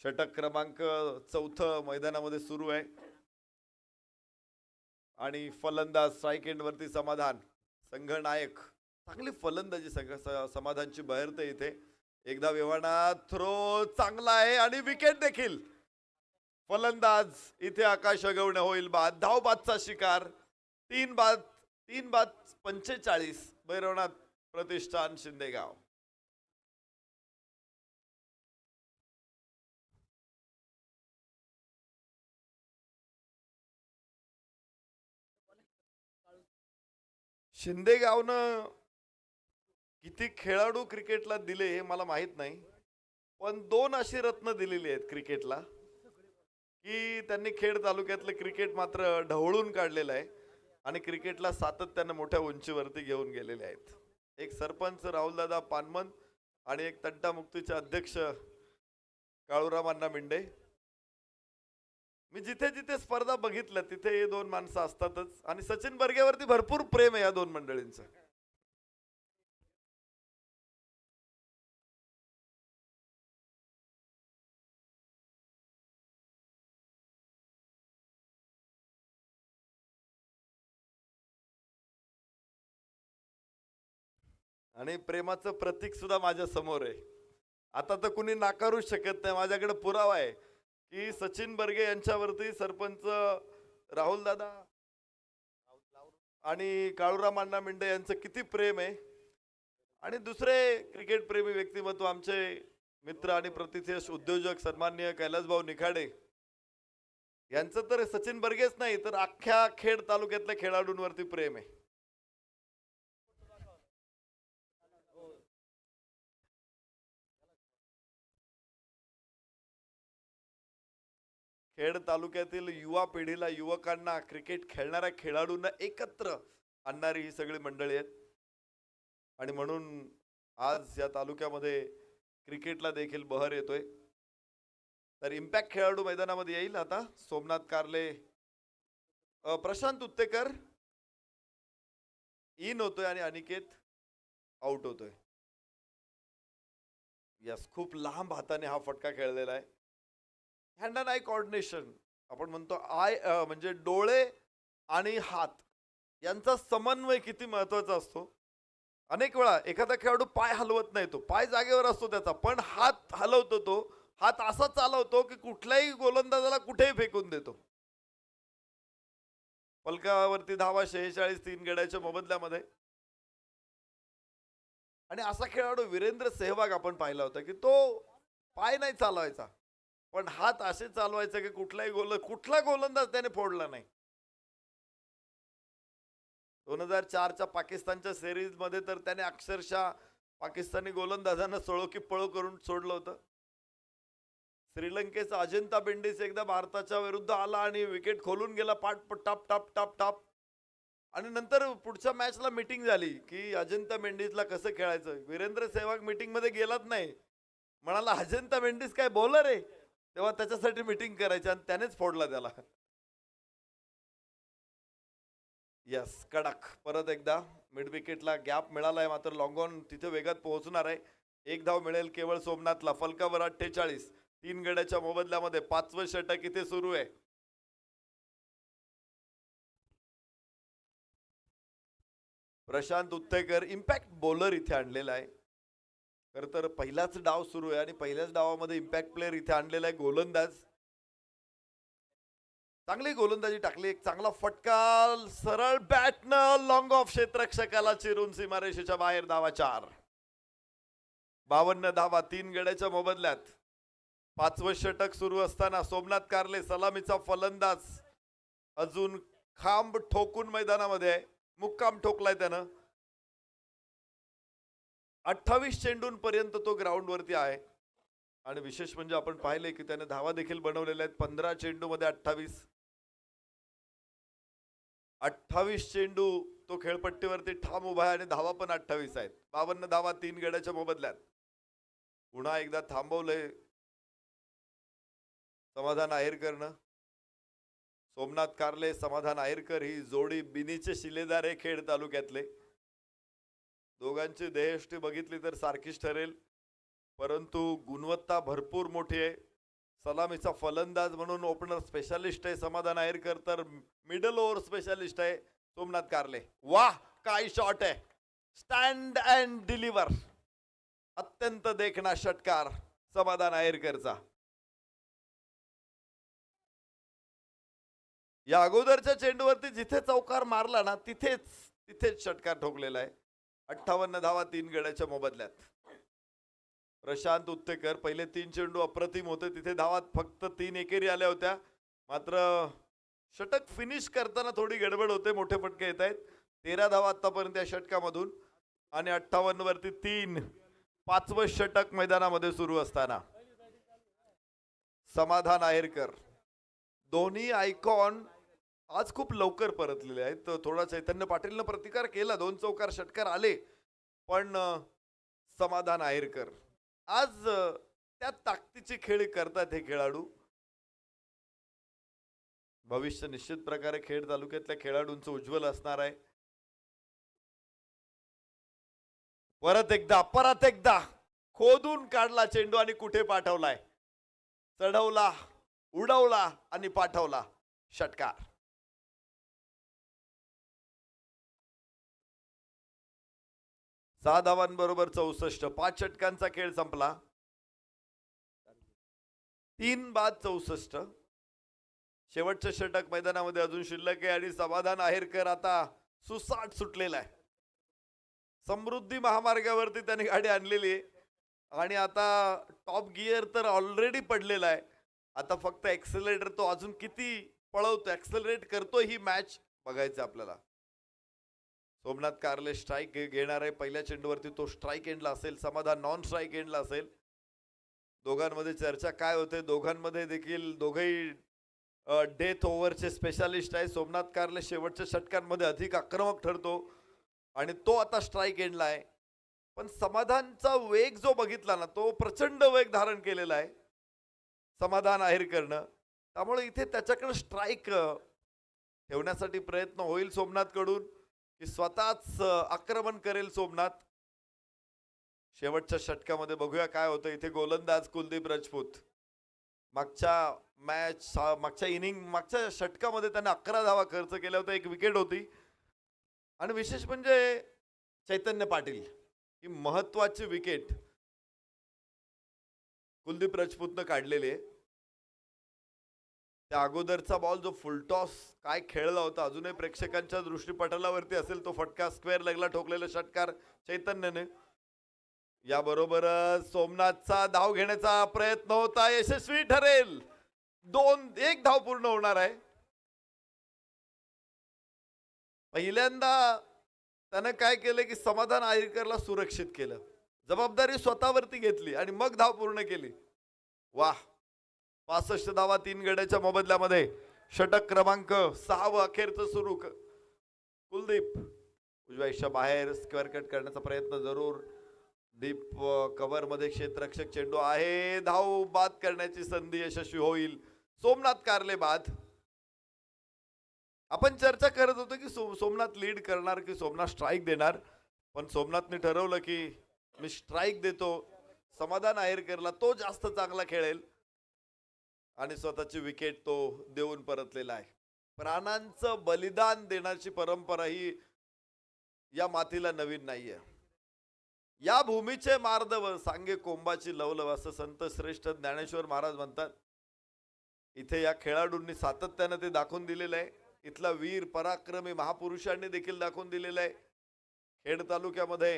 षटक क्रमांक 4 मैदानामध्ये सुरू आहे आणि फलंदाज स्ट्राईक एंड वरती समाधान, संघ नायक. चांगली फलंदाजी समाधानची बहरते इथे. एकदा विवाना थ्रो चांगला आहे आणि विकेट देखील. फलंदाज इथे आकाश अगवणे होईल बाद. धाव बादचा शिकार. 3 बाद 45 भैरवनाथ प्रतिष्ठान शिंदेगाव. शिंदेगावनं किती खेळाडू क्रिकेटला दिले हे मला माहित नाही, पण 2 अशी रत्न दिलेली आहेत क्रिकेटला की त्यांनी खेड तालुक्यातलं क्रिकेट मात्र ढवळून काढलेलं आहे आणि क्रिकेटला सातत्याने मोठ्या उंचीवरती घेऊन गेलेले आहेत. एक सरपंच राहुलदादा पानमन आणि एक तंटामुक्तीचे अध्यक्ष काळूराम अण्णा मिंडे. मी जिथे जिथे स्पर्धा बघितल्या तिथे हे 2 माणसं असतातच. आणि सचिन बर्गेवरती भरपूर प्रेम आहे या 2 मंडळींचं. आणि प्रेमाचं प्रतीक सुद्धा माझ्या समोर आहे. आता तर कुणी नाकारूच शकत नाही. माझ्याकडे पुरावा आहे की सचिन बर्गे यांच्यावरती सरपंच राहुल दादा आणि काळूराम अण्णा मिंडे यांचं किती प्रेम आहे. आणि दुसरे क्रिकेट प्रेमी व्यक्तिमत्व आमचे मित्र आणि प्रतिष्ठित उद्योजक सन्माननीय कैलासभाऊ निखाडे यांचं तर सचिन बर्गेच नाही तर अख्ख्या खेड तालुक्यातल्या खेळाडूंवरती प्रेम आहे. खेड तालुक्यातील युवा पिढीला, युवकांना, क्रिकेट खेळणाऱ्या खेळाडूंना एकत्र आणणारी ही सगळी मंडळी आहेत. आणि म्हणून आज या तालुक्यामध्ये क्रिकेटला देखील बहर येतोय. तर इम्पॅक्ट खेळाडू मैदानामध्ये येईल आता. सोमनाथ कारले, प्रशांत उत्तेकर इन होतोय आणि अनिकेत आउट होतोय. यस, खूप लांब हाताने हा फटका खेळलेला आहे. हँड अँड आय कोऑर्डिनेशन आपण म्हणतो. म्हणजे डोळे आणि हात यांचा समन्वय किती महत्वाचा असतो. अनेक वेळा एखादा खेळाडू पाय हलवत नाही, तो पाय जागेवर असतो त्याचा, पण हात हलवतो. तो हात असा चालवतो की कुठल्याही गोलंदाजाला कुठेही फेकून देतो. फलकावरती धावा 46 3 गड्याच्या मोबदल्यामध्ये. आणि असा खेळाडू वीरेंद्र सेहवाग आपण पाहिला होता की तो पाय नाही चालवायचा, पण हात असे चालवायचे की कुठला गोलंदाज त्याने फोडला नाही. 2004च्या पाकिस्तानच्या सिरीज मध्ये तर त्याने अक्षरशः पाकिस्तानी गोलंदाजांना सळो की पळो करून सोडलं होतं. श्रीलंकेचा अजिंता बेंडिस एकदा भारताच्या विरुद्ध आला आणि विकेट खोलून गेला पाट टाप टाप टाप टाप. आणि नंतर पुढच्या मॅचला मीटिंग झाली की अजिंता मेंडिसला कसं खेळायचं. वीरेंद्र सेहवाग मीटिंग मध्ये गेलाच नाही, म्हणाला अजिंता मेंडिस काय बॉलर आहे, तेव्हा त्याच्यासाठी मीटिंग करायची आणि त्यानेच फोडला त्याला. यस, कडक. परत एकदा मिड विकेटला गॅप मिळालाय, मात्र लॉंग ऑन तिथे वेगात पोहोचणार आहे. एक धाव मिळेल केवळ सोमनाथला. फलकावर 48 3 गड्याच्या मोबदल्यामध्ये 5वं षटक इथे सुरू आहे. प्रशांत उत्तेकर इम्पॅक्ट बॉलर इथे आणलेला आहे. खर तर पहिलाच डाव सुरू आहे आणि पहिल्याच डावामध्ये इम्पॅक्ट प्लेअर इथे आणलेला आहे. गोलंदाज चांगली गोलंदाजी टाकली. एक चांगला फटका सरळ बॅटनं लॉंग ऑफ क्षेत्ररक्षकाला चिरून सीमारेषेच्या बाहेर. धावा 4. 52 धावा 3 गड्याच्या मोबदल्यात. 5वं षटक सुरू असताना सोमनाथ कारले सलामीचा फलंदाज अजून खांब ठोकून मैदानामध्ये आहे. मुक्काम ठोकलाय त्यानं. 28 चेंडूंपर्यंत तो ग्राउंड वरती आहे. आणि विशेष म्हणजे आपण पाहिले की त्याने धावा देखील बनवलेल्या आहेत. 15 चेंडूमध्ये 28 चेंडू तो खेळपट्टीवरती ठाम उभा आहे आणि धावा पण 28 आहेत. 52 धावा 3 गड्याच्या मोबदल्यात. पुन्हा एकदा थांबवलंय समाधान आहेरकरनं. सोमनाथ कारले, समाधान आहेरकर ही जोडी बिनीचे शिलेदार आहे खेड तालुक्यातले. दोघांची देहयष्टी बघितली तर सारखीच ठरेल, परंतु गुणवत्ता भरपूर मोठी आहे. सलामीचा फलंदाज म्हणून ओपनर स्पेशालिस्ट आहे समाधान आहेरकर, तर मिडल ओव्हर स्पेशालिस्ट आहे सोमनाथ कारले. वाह, काय शॉट आहे. Stand and deliver. अत्यंत देखणा षटकार समाधान आहेरकरचा. या अगोदरच्या चेंडूवरती जिथे चौकार मारला ना तिथेच षटकार ठोकलेला आहे. 58 धावा 3 गड्याच्या मोबदल्यात. प्रशांत उत्तेकर पहिले 3 चेंडू अप्रतिम होते, तिथे धावा फक्त 3 एकेरी आल्या होत्या. मात्र षटक फिनिश करताना थोडी गडबड होते, मोठे फटके येत आहेत. 13 धावा आतापर्यंत या षटकामधून आणि 58 वरती 3. 5वं षटक मैदानामध्ये सुरू असताना समाधान आहेरकर. दोन्ही आयकॉन आज खूप लवकर परतलेले आहेत. थोडा चैतन्य पाटीलनं प्रतिकार केला, 2 चौकार षटकार आले, पण समाधान आहेरकर आज त्या ताकदीची खेळी करतात हे खेळाडू. भविष्य निश्चित प्रकारे खेड तालुक्यातल्या खेळाडूंचं उज्ज्वल असणार आहे. परत एकदा खोदून काढला चेंडू आणि कुठे पाठवलाय. चढवला, उडवला आणि पाठवला. षटकार. सहा धावांबरोबर 64. 5 षटकांचा खेळ संपला. 3 बाद 64. शेवटचे षटक मैदानामध्ये अजून शिल्लक आहे आणि समाधान आहेरकर आता सुसाट सुटलेला आहे. समृद्धी महामार्गावरती त्याने गाडी आणलेली आहे आणि आता टॉप गिअर तर ऑलरेडी पडलेला आहे. आता फक्त एक्सेलरेटर तो अजून किती पळवतो, एक्सेलरेट करतो ही मॅच बघायचं आपल्याला. सोमनाथ कारले स्ट्राईक घेणार आहे. पहिल्या चेंडूवरती तो स्ट्राईक एंडला असेल, समाधान नॉन स्ट्राईक एंडला असेल. दोघांमध्ये चर्चा काय होते, दोघांमध्ये देखील दोघेही डेथ ओव्हरचे स्पेशालिस्ट आहे. सोमनाथ कारले शेवटच्या षटकांमध्ये अधिक आक्रमक ठरतो आणि तो आता स्ट्राईक एंडला आहे. पण समाधानचा वेग जो बघितला ना, तो प्रचंड वेग धारण केलेला आहे समाधान आहेरकरनं. त्यामुळे इथे त्याच्याकडे स्ट्राईक ठेवण्यासाठी प्रयत्न होईल सोमनाथ कडून की स्वतःच आक्रमण करेल सोमनाथ. शेवटच्या षटकामध्ये बघूया काय होतं. इथे गोलंदाज कुलदीप राजपूत मागच्या इनिंग मागच्या षटकामध्ये त्याने 11 धावा खर्च केल्या होत्या, 1 विकेट होती. आणि विशेष म्हणजे चैतन्य पाटील ही महत्वाची विकेट कुलदीप राजपूतनं काढलेली आहे. त्या अगोदरचा बॉल जो फुलटॉस काय खेळला होता, अजूनही प्रेक्षकांच्या दृष्टीपटलावरती असेल तो फटका, स्क्वेअर लेगला ठोकलेला षटकार चैतन्यने. याबरोबरच सोमनाथचा धाव घेण्याचा प्रयत्न होता, यशस्वी ठरेल. 1 धाव पूर्ण होणार आहे. पहिल्यांदा त्यानं काय केलं की समाधान आहेरकरला सुरक्षित केलं, जबाबदारी स्वतःवरती घेतली आणि मग धाव पूर्ण केली. वाह, 65 धावा 3 गड्याच्या मोबदल्यामध्ये. षटक क्रमांक 6 अखेरचं सुरू. कुलदीप उजव्या हिशा बाहेर स्क्वेअर कट करण्याचा प्रयत्न जरूर. डीप कव्हर मध्ये क्षेत्ररक्षक चेंडू आहे, धाव बाद करण्याची संधी यशस्वी होईल. सोमनाथ कारले बाद. आपण चर्चा करत होतो की सोमनाथ लीड करणार की सोमनाथ स्ट्राईक देणार, पण सोमनाथने ठरवलं की मी स्ट्राईक देतो. समाधान आहेरकरला तो जास्त चांगला खेळेल आणि स्वतःची विकेट तो देऊन परतलेला आहे. प्राणांचं बलिदान देण्याची परंपरा ही या मातीला नवीन नाहीये. या भूमीचे मार्दव सांगे कोंबाची लवलव असं संत श्रेष्ठ ज्ञानेश्वर महाराज म्हणतात. इथे या खेळाडूंनी सातत्याने ते दाखवून दिलेलं आहे. इथला वीर पराक्रमी महापुरुषांनी देखील दाखवून दिलेलं आहे. खेड तालुक्यामध्ये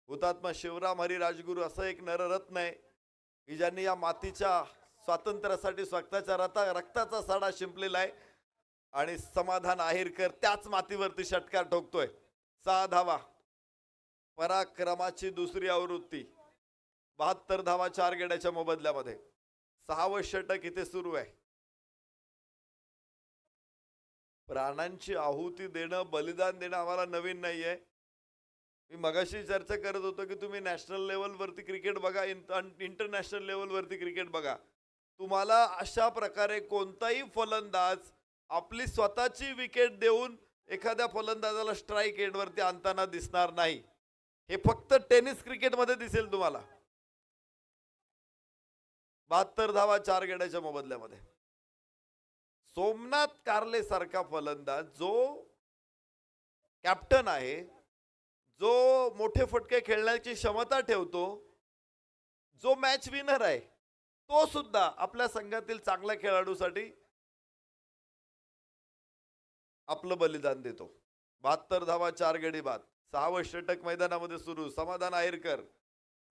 हुतात्मा शिवराम हरी राजगुरू असं एक नररत्न आहे की ज्यांनी या मातीच्या स्वातंत्र्यासाठी स्वतःच्या रक्ताचा सडा शिंपलेला आहे. आणि समाधान आहेरकर त्याच मातीवरती षटकार ठोकतोय. 6 धावा, पराक्रमाची दुसरी आवृत्ती. 72 धावा 4 गड्याच्या मोबदल्यामध्ये. 6वं षटक इथे सुरू आहे. प्राणांची आहुती देणं, बलिदान देणं आम्हाला नवीन नाहीये. मी मगाशी चर्चा करत होतो की तुम्ही नॅशनल लेवलवरती क्रिकेट बघा, इंटरनॅशनल लेवलवरती क्रिकेट बघा, तुम्हाला अशा प्रकारे कोणताही फलंदाज आपली स्वतःची विकेट देऊन एखाद्या फलंदाजाला स्ट्राईक एंडवरती आणताना दिसणार नाही. हे फक्त टेनिस क्रिकेटमध्ये दिसेल तुम्हाला. 72 धावा 4 गड्याच्या मोबदल्यामध्ये. सोमनाथ कारले सारखा फलंदाज जो कॅप्टन आहे, जो मोठे फटके खेळण्याची क्षमता ठेवतो, जो मॅच विनर आहे, तो सुद्धा आपल्या संघातील चांगल्या खेळाडूसाठी आपलं बलिदान देतो. 72 धावा 4 गडी बाद. 6वं षटक मैदानामध्ये सुरू. समाधान आहेरकर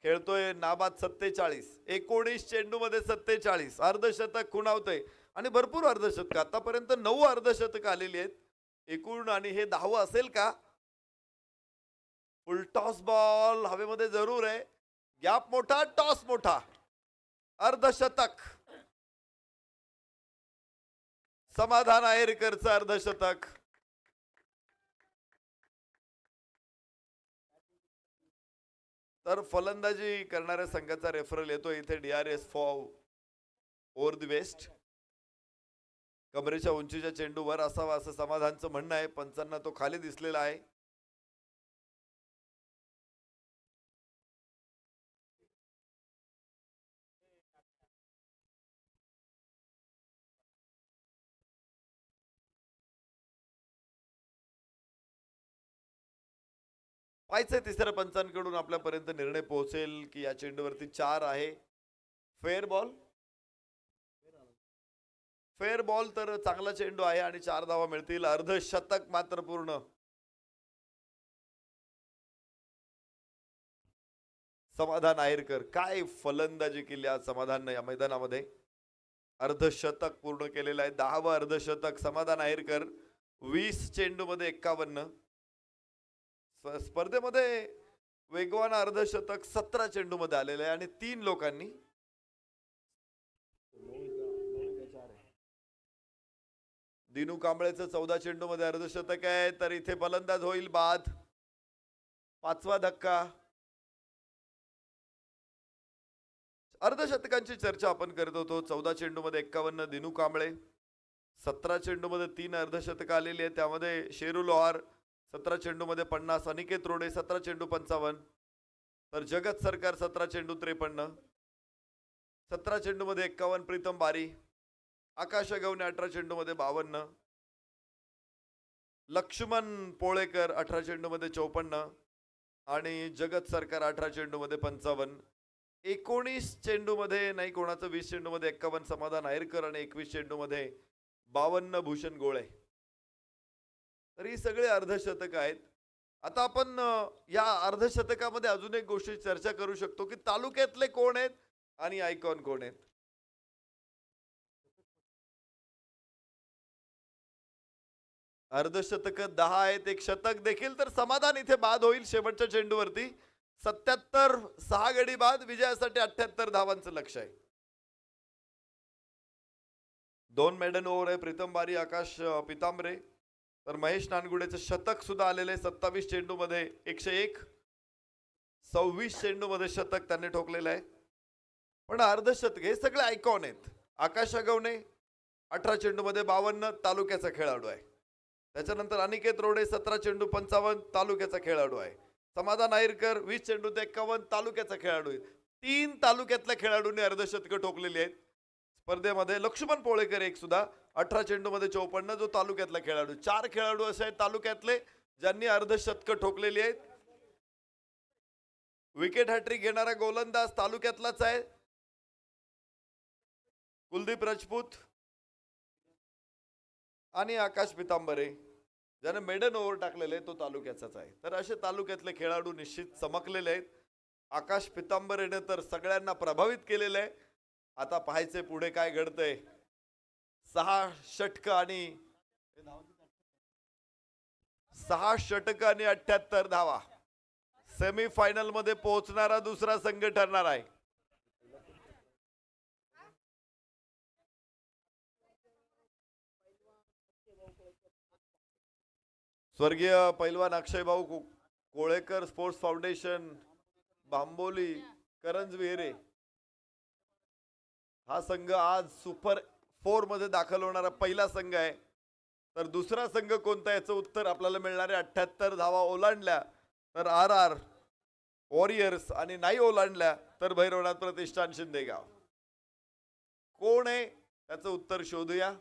खेळतोय नाबाद 47, 19 चेंडू मध्ये 47, अर्धशतक खुणावतोय आणि भरपूर अर्धशतक. आतापर्यंत 9 अर्धशतक आलेली आहेत एकूण. आणि हे 10वं असेल का? फुल टॉस बॉल हवेमध्ये जरूर आहे. गॅप मोठा, टॉस मोठा, अर्धशतक. समाधान आहेरकरचं अर्धशतक. तर फलंदाजी करणाऱ्या संघाचा रेफरल येतो इथे. DRS for over the waist. कमरेच्या उंचीच्या चेंडूवर असावा असं समाधानचं म्हणणं आहे. पंचांना तो खाली दिसलेला आहे. पाहायचंय तिसऱ्या पंचांकडून आपल्यापर्यंत निर्णय पोहोचेल की या चेंडूवरती 4 आहे. फेअर बॉल, फेअर बॉल तर चांगला चेंडू आहे आणि 4 धावा मिळतील. अर्धशतक मात्र पूर्ण. समाधान आहेरकर, काय फलंदाजी केली आज समाधान या मैदानामध्ये. अर्धशतक पूर्ण केलेलं आहे. 10वं अर्धशतक समाधान आहेरकर. 20 चेंडूमध्ये 51. स्पर्धेमध्ये वेगवान अर्धशतक 17 चेंडूमध्ये आलेलं आहे आणि 3 लोकांनी दिनू कांबळेचं 14 चेंडूमध्ये अर्धशतक आहे, तर इथे फलंदाज होईल बाद. 5वा धक्का. अर्धशतकांची चर्चा आपण करत होतो. 14 चेंडूमध्ये 51 दिनू कांबळे, 17 चेंडूमध्ये 3 अर्धशतक आलेली आहे, त्यामध्ये शेरू लोहार 17 चेंडूमध्ये 50, अनिकेत रोडे 17 चेंडू 55, तर जगत सरकार 17 चेंडू 53, 17 चेंडूमध्ये 51 प्रीतम बारी, आकाश गवणे 18 चेंडूमध्ये 52, लक्ष्मण पोळेकर 18 चेंडूमध्ये 54 आणि जगत सरकार 18 चेंडूमध्ये 55. 19 चेंडूमध्ये नाही कोणाचं, 20 चेंडूमध्ये 51 समाधान आहेरकर आणि 21 चेंडूमध्ये 52 भूषण गोळे. तर ही सगळे अर्धशतक आहेत. आता आपण या अर्धशतकामध्ये अजून एक गोष्टी चर्चा करू शकतो की तालुक्यातले कोण आहेत आणि आयकॉन कोण आहेत. अर्धशतक 10 आहेत, एक शतक देखील, तर समाधान इथे बाद होईल शेवटच्या चेंडूवरती. 77 6 गडी बाद, विजयासाठी 78 धावांचं लक्ष आहे. 2 मेडन ओव्हर आहे. प्रीतम बारी, आकाश पितांबरे, तर महेश नानगुडेचं शतक सुद्धा आलेलं आहे. 27 चेंडूमध्ये 101, 26 चेंडूमध्ये शतक त्यांनी ठोकलेलं आहे. पण अर्धशतक हे सगळे आयकॉन आहेत. आकाश अगवणे 18 चेंडूमध्ये 52 तालुक्याचा खेळाडू आहे. त्याच्यानंतर अनिकेत रोडे 17 चेंडू 55 तालुक्याचा खेळाडू आहे. समाधान आहेरकर 20 चेंडू 51 तालुक्याचा खेळाडू आहे. 3 तालुक्यातल्या खेळाडूंनी अर्धशतकं ठोकलेली आहेत स्पर्धेमध्ये. लक्ष्मण पोळेकर एक सुद्धा 18 चेंडूमध्ये 54, जो तालुक्यातला खेळाडू. 4 खेळाडू असे आहेत तालुक्यातले ज्यांनी अर्धशतकं ठोकलेली आहेत. विकेट हॅट्रिक घेणारा गोलंदाज तालुक्यातलाच आहे, कुलदीप राजपूत, आणि आकाश पितांबरे ज्याने मेडन ओव्हर टाकलेले तो तालुक्याचाच आहे. तर असे तालुक्यातले खेळाडू निश्चित चमकलेले आहेत. आकाश पितांबरेने तर सगळ्यांना प्रभावित केलेलं आहे. आता पाहायचे पुढे काय घडतंय. 6 षटक आणि 78 धावा. सेमीफायनल मध्ये पोहोचणारा दुसरा संघ ठरणार आहे. स्वर्गीय पैलवान अक्षय भाऊ कोळेकर स्पोर्ट्स फाउंडेशन बांबोली करंज विहिरे हा संघ आज सुपर 4 मध्ये दाखल होणारा पहिला संघ आहे. तर दुसरा संघ कोणता याचं उत्तर आपल्याला मिळणार आहे. 78 धावा ओलांडल्या तर RR वॉरियर्स, आणि नाही ओलांडल्या तर भैरवनाथ प्रतिष्ठान शिंदेगाव. कोण आहे त्याचं उत्तर शोधूया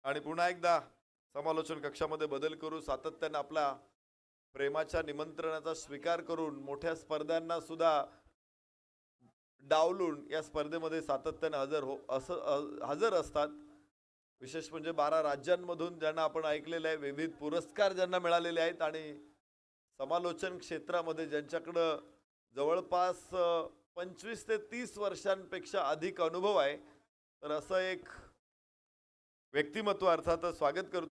आणि पुन्हा एकदा समालोचन कक्षामध्ये बदल करू. सातत्याने आपला प्रेमाच्या निमंत्रणाचा स्वीकार करून मोठ्या स्पर्धांना सुद्धा डावलून या स्पर्धेमध्ये सातत्याने हजर असतात. विशेष म्हणजे 12 राज्यांमधून ज्यांना आपण ऐकलेलं आहे, विविध पुरस्कार ज्यांना मिळालेले आहेत आणि समालोचन क्षेत्रामध्ये ज्यांच्याकडं जवळपास 25 ते 30 वर्षांपेक्षा अधिक अनुभव आहे, तर असं एक व्यक्तिमत्व अर्थातच स्वागत करतो.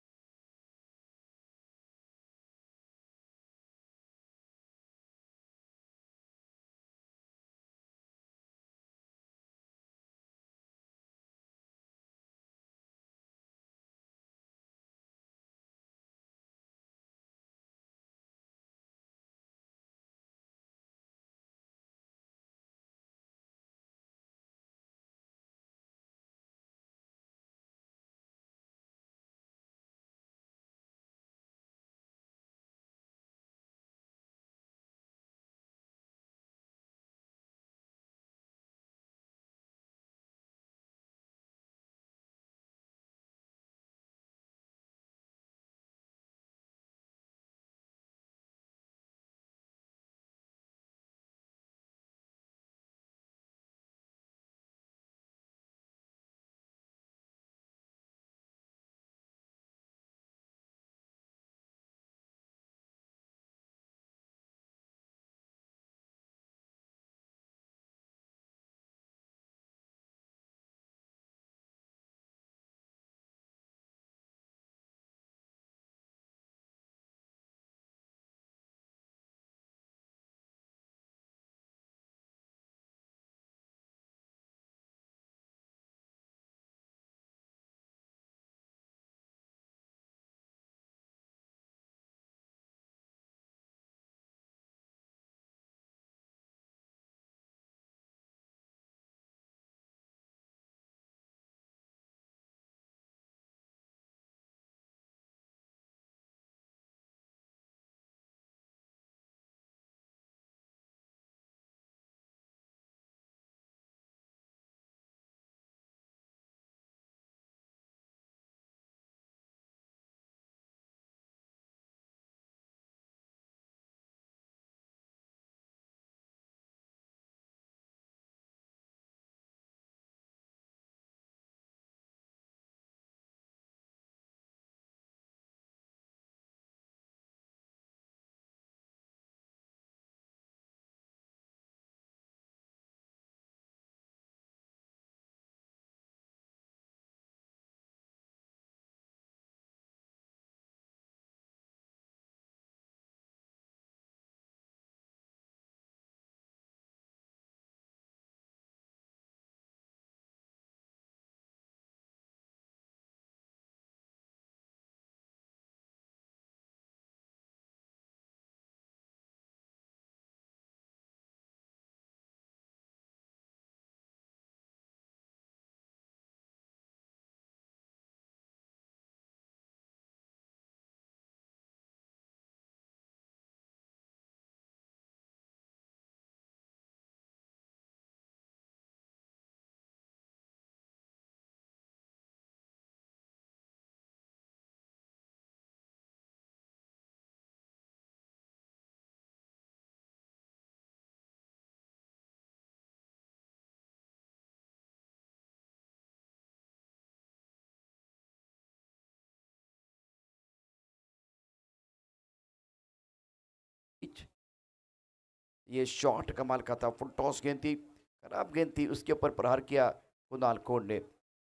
ये शॉट कमाल का था, फुल टॉस गेंद थी, खराब गेंद थी, उसके ऊपर प्रहार किया कुणाल कोहली ने।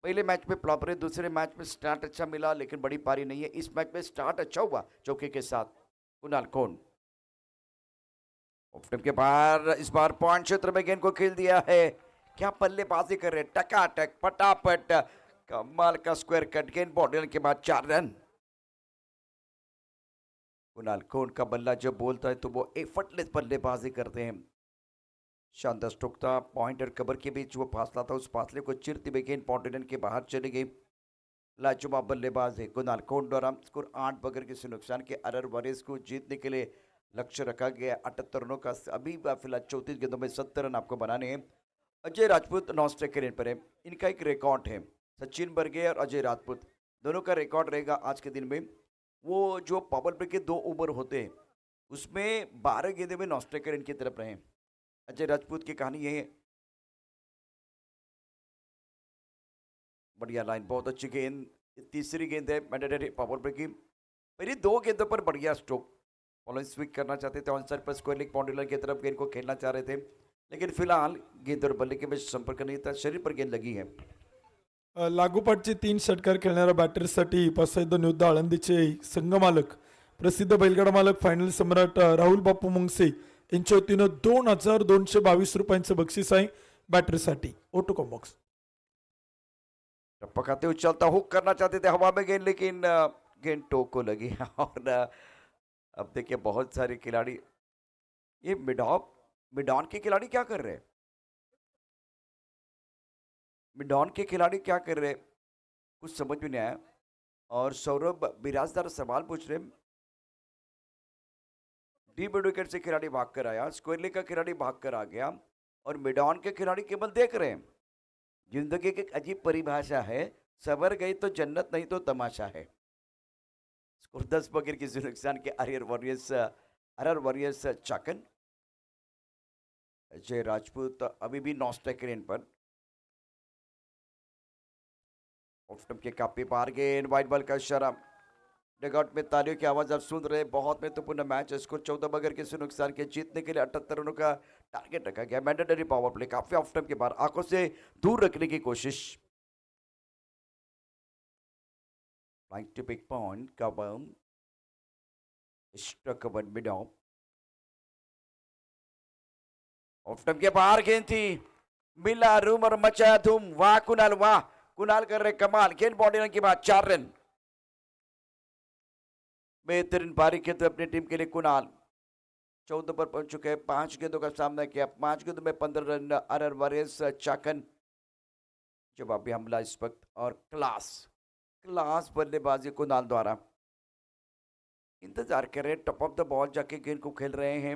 पहले मैच में फ्लॉप रहे, दूसरे मैच में स्टार्ट अच्छा मिला लेकिन बड़ी पारी नहीं है। इस मैच में स्टार्ट अच्छा हुआ चौके के साथ कुणाल कोहली। ऑफ टाइम के बाहर इस बार पॉइंट क्षेत्र में गेंद को खेल दिया है। क्या बल्लेबाजी कर रहे हैं, टकाटक फटाफट, कमाल का स्क्वायर कट, गेंद बॉर्डर के बाद 4 रन। कुणाल कोहली का बल्ला जब बोलता है तो वो एफर्टलेस बल्लेबाजी करते हैं। शानदार स्ट्रोक था, पॉइंट और कवर के बीच वो फासला था, उस फासले को चिरते हुए गेंद बाउंड्री के बाहर चली गई। लाजवाब बल्लेबाज है कुणाल कोहली द्वारा। स्कोर 8 बगैर किसी नुकसान के अरर वॉरियर्स को जीतने के लिए लक्ष्य रखा गया। 78 रनों का अभी फिलहाल 34 गेंदों में 70 रन आपको बनाने हैं। Ajay Rajput non striker end पर है, इनका एक रिकॉर्ड है। सचिन बर्गे और अजय राजपूत दोनों का रिकॉर्ड रहेगा आज के दिन में। वो जो पावर प्ले के 2 ओवर होते हैं उसमें 12 गेंदों में नॉन स्ट्राइकर इनकी तरफ रहे। अजय राजपूत की कहानी ये है। बढ़िया लाइन, बहुत अच्छी गेंद, तीसरी गेंद है मैंडेटरी पावर प्ले की। पहली 2 गेंदों पर बढ़िया स्ट्रोक, फॉलोइंग स्विंग करना चाहते थे, ऑनसाइड पर स्क्वायर लेग बाउंड्री लाइन की तरफ गेंद को खेलना चाह रहे थे, लेकिन फिलहाल गेंद और बल्ले के बीच संपर्क नहीं था, शरीर पर गेंद लगी है। लागोपाठचे 3 षटकार खेळणाऱ्या बॅटर्ससाठी पसायदन युद्ध आळंदीचे संघमालक प्रसिद्ध बैलगाडा मालक फायनल सम्राट राहुल बापू मुंगसे यांच्या वतीनं 2222 रुपयांचं बक्षीस आहे बॅटरसाठी। ओटो कॉम्बॉक्स टप्पा खाते उछलता हुक करना चाहते थे हवा में गेंद, लेकिन गेंद टो को लगी। और अब देखिए बहुत सारे खिलाड़ी, ये मिडॉन के खिलाड़ी क्या कर रहे हैं, मिडॉन के खिलाड़ी क्या कर रहे हैं, कुछ समझ में नहीं आया। और सौरभ बिराजदार सवाल पूछ रहे, डी विकेट से खिलाड़ी भागकर आया, स्क्वेरले का खिलाड़ी भागकर आ गया और मिडॉन के खिलाड़ी केवल देख रहे हैं। जिंदगी की एक अजीब परिभाषा है, सवर गई तो जन्नत नहीं तो तमाशा है। स्कोर 10 बगैर किसी नुकसान के अरर वॉरियर्स चाकन। अजय राजपूत अभी भी नॉन स्ट्राइकर इन पर। ऑफ स्टंप के काफी बाहर गेंद, वाइड बॉल का इशारा। डगआउट में तालियों की आवाज आप सुन रहे हैं। बहुत महत्वपूर्ण मैच है, स्कोर 14 बगैर किसी नुकसान के, जीतने के लिए 78 रनों का टारगेट रखा गया। मैंडेटरी पावर प्ले काफी ऑफ टाइम के बाद आंखों से दूर रखने की कोशिश। Like to big point, cover, struck one mid off. Off time के बाहर गेंद थी, मिला रूम और मचाया धूम। वाह कुणाल, वाह कुणाल कर रहे कमाल, गेंद बॉडी रन के बाद 4 रन। बेहतरीन पारी खेलते अपनी टीम के लिए कुणाल। 14 पर पहुंच चुके हैं, 5 गेंदों का सामना किया, 5 गेंदों में 15 रन। अरर वॉरियर्स चाकन जवाबी हमला इस वक्त, और क्लास बल्लेबाजी कुणाल द्वारा। इंतजार कर रहे हैं, टॉप ऑफ द बॉल जाके गेंद को खेल रहे हैं।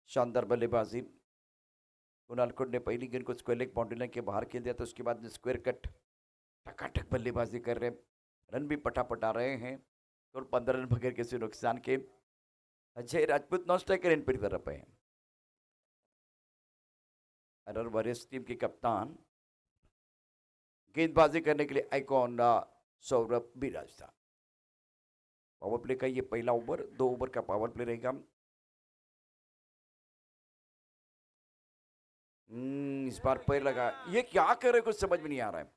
शानदार बल्लेबाजी कुणाल कोहली ने पहली गेंद को स्क्वायर लेग बाउंड्री लाइन के बाहर खेल दिया, तो उसके बाद स्क्वायर कट टकाटक बल्लेबाजी कर रहे हैं, रन भी पटापट आ रहे हैं और 15 रन बगैर किसी नुकसान के। Ajay Rajput non striker end पर तरफ है। अरर वॉरियर्स टीम के कप्तान, गेंदबाजी करने के लिए icon Saurabh Birajdar. Power play का ये पहला ओवर, 2 ओवर का पावर प्ले रहेगा। इस बार पैर लगा, ये क्या कर रहे कुछ समझ में नहीं आ रहा है।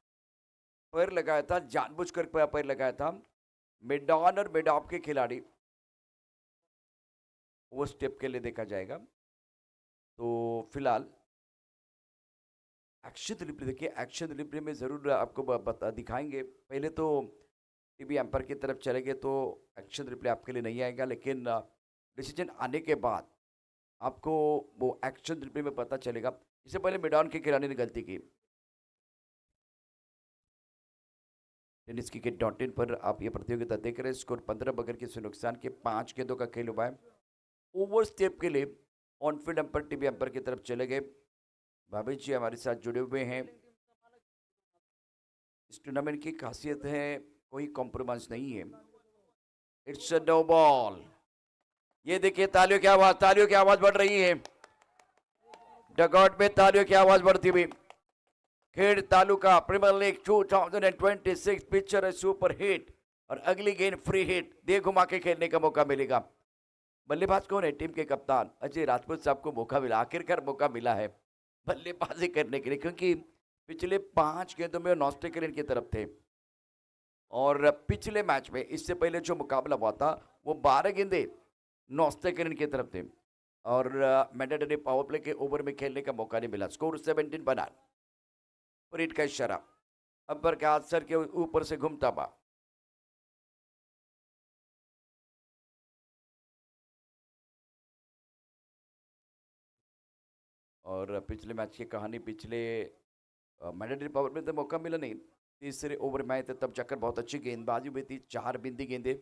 पैर लगाया था, जानबूझकर पैर लगाया था। मिडॉन और मिडॉप के खिलाड़ी, वो स्टेप के लिए देखा जाएगा। तो फिलहाल एक्शन रिप्ले देखिए, एक्शन रिप्ले में ज़रूर आपको दिखाएंगे। पहले तो टीवी एम्पायर की तरफ चलेंगे तो एक्शन रिप्ले आपके लिए नहीं आएगा, लेकिन डिसीजन आने के बाद आपको वो एक्शन रिप्ले में पता चलेगा। इससे पहले मिडॉन के खिलाड़ी ने गलती की। टेनिस क्रिकेट.in पर आप ये प्रतियोगिता देख रहे हैं। स्कोर 15 बगैर किसी नुकसान के, 5 गेंदों का खेल हुआ है। ओवर स्टेप के लिए on field umpire TV umpire की तरफ चले गए। भाभी जी हमारे साथ जुड़े हुए हैं। इस टूर्नामेंट की खासियत है, कोई कॉम्प्रोमाइज नहीं है। It's a no ball. ये देखिए तालियों की आवाज बढ़ रही है। डगआउट में तालियों की आवाज बढ़ती हुई। खेड़ तालुका प्रीमियर लीग 2026 पिक्चर है सुपर हिट, और अगली गेंद फ्री हिट, दे घुमा के खेलने का मौका मिलेगा। बल्लेबाज कौन है? टीम के कप्तान अजय राजपूत साहब को मौका मिला, आखिरकार मौका मिला है बल्लेबाजी करने के लिए, क्योंकि पिछले 5 गेंदों में नॉस्टेकलिन की तरफ थे और पिछले मैच में इससे पहले जो मुकाबला हुआ था वो 12 गेंदे नॉस्टेकलिन की तरफ थे और मैंडेटरी पावर प्ले के ओवर में खेलने का मौका नहीं मिला। स्कोर 17 बना। फरीद का इशारा अंपर के हाथ सर के ऊपर से घूमता हुआ। और पिछले मैच की कहानी, पिछले मैंडेटरी पावर में तो मौका मिला नहीं, तीसरे ओवर में आए थे तब जाकर बहुत अच्छी गेंदबाजी हुई थी, 4 बिंदी गेंदे।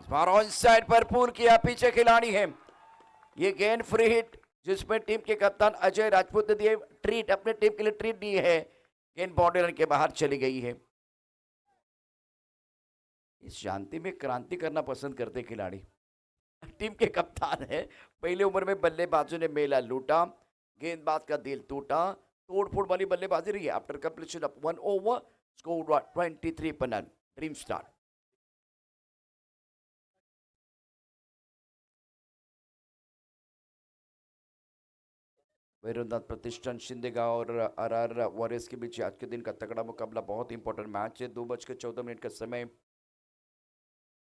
इस बार ऑन साइड पर पूल किया, पीछे खिलाड़ी है, ये गेंद फ्री हिट जिसमें टीम के कप्तान अजय राजपूत ने दिए ट्रीट, अपने टीम के लिए ट्रीट दी है, गेंद बाउंड्री लाइन के बाहर चली गई है। इस शांति में क्रांति करना पसंद करते खिलाड़ी। टीम के कप्तान है, पहले ओवर में बल्लेबाजों ने मेला लूटा, गेंदबाज का दिल टूटा, तोड़फोड़ वाली बल्लेबाजी रही है। After completion of 1 over score 23 पर नन। ड्रीम स्टार वैरोनाथ प्रतिष्ठान शिंदेगांव और आरआर वॉरियर्स के बीच आज के दिन का तगड़ा मुकाबला, बहुत इंपॉर्टेंट मैच है। 2:14 का समय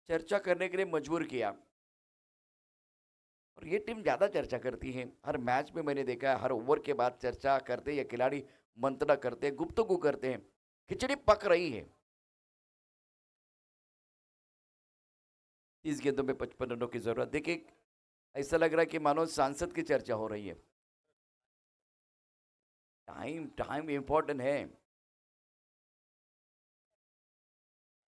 चर्चा करने के लिए मजबूर किया और ये टीम ज्यादा चर्चा करती है। हर मैच में मैंने देखा है, हर ओवर के बाद चर्चा करते, ये खिलाड़ी मंत्रणा करते, गुप्तगू करते हैं, खिचड़ी पक रही है। 30 गेंदों में 55 रनों की जरूरत। देखिए ऐसा लग रहा है कि मानो सांसद की चर्चा हो रही है। टाइम इंपॉर्टेंट है,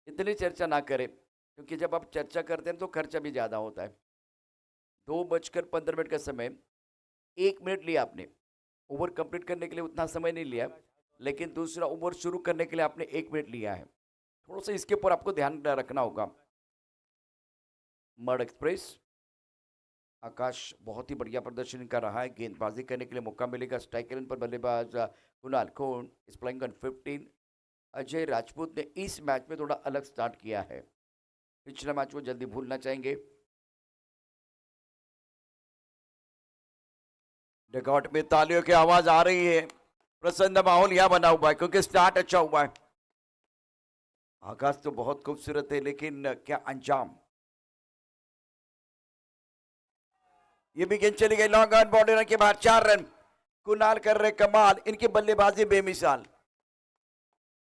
इतनी चर्चा ना करें, क्योंकि जब आप चर्चा करते हैं तो खर्चा भी ज्यादा होता है। 2:15 का समय, 1 मिनट लिया आपने ओवर कंप्लीट करने के लिए, उतना समय नहीं लिया, लेकिन दूसरा ओवर शुरू करने के लिए आपने 1 मिनट लिया है। थोड़ा सा इसके ऊपर आपको ध्यान रखना होगा। मर्ड एक्सप्रेस आकाश बहुत ही बढ़िया प्रदर्शन कर रहा है, गेंदबाजी करने के लिए मौका मिलेगा। स्ट्राइक रेंज पर बल्लेबाज कुणाल खोन इस प्लेइंग ऑन 15। अजय राजपूत ने इस मैच में थोड़ा अलग स्टार्ट किया है, पिछला मैच वो जल्दी भूलना चाहेंगे। डगआउट में तालियों की आवाज आ रही है, प्रसन्न माहौल यहां बना हुआ है क्योंकि स्टार्ट अच्छा हुआ है। आकाश तो बहुत खूबसूरत है, लेकिन क्या अंजाम। ये भी गेंद चली गई लॉन्ग ऑन, बाउंड्री लाइन के बाहर, 4 रन। कुणाल कर रहे कमाल, इनकी बल्लेबाजी बेमिसाल।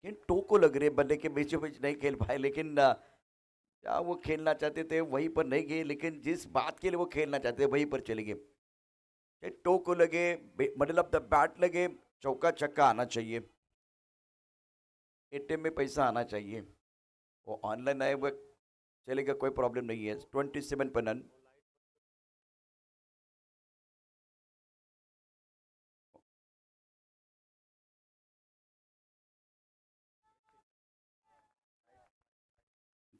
इन टोको लग रहे, बल्ले के बीचों बीच नहीं खेल पाए, लेकिन क्या वो खेलना चाहते थे वहीं पर नहीं गए, लेकिन जिस बात के लिए वो खेलना चाहते थे वहीं पर चले गए। टोको लगे, मिडल ऑफ द बैट लगे, चौका छक्का आना चाहिए, एटीएम में पैसा आना चाहिए। वो ऑनलाइन आए वो चलेगा, कोई प्रॉब्लम नहीं है। 27 पर नन।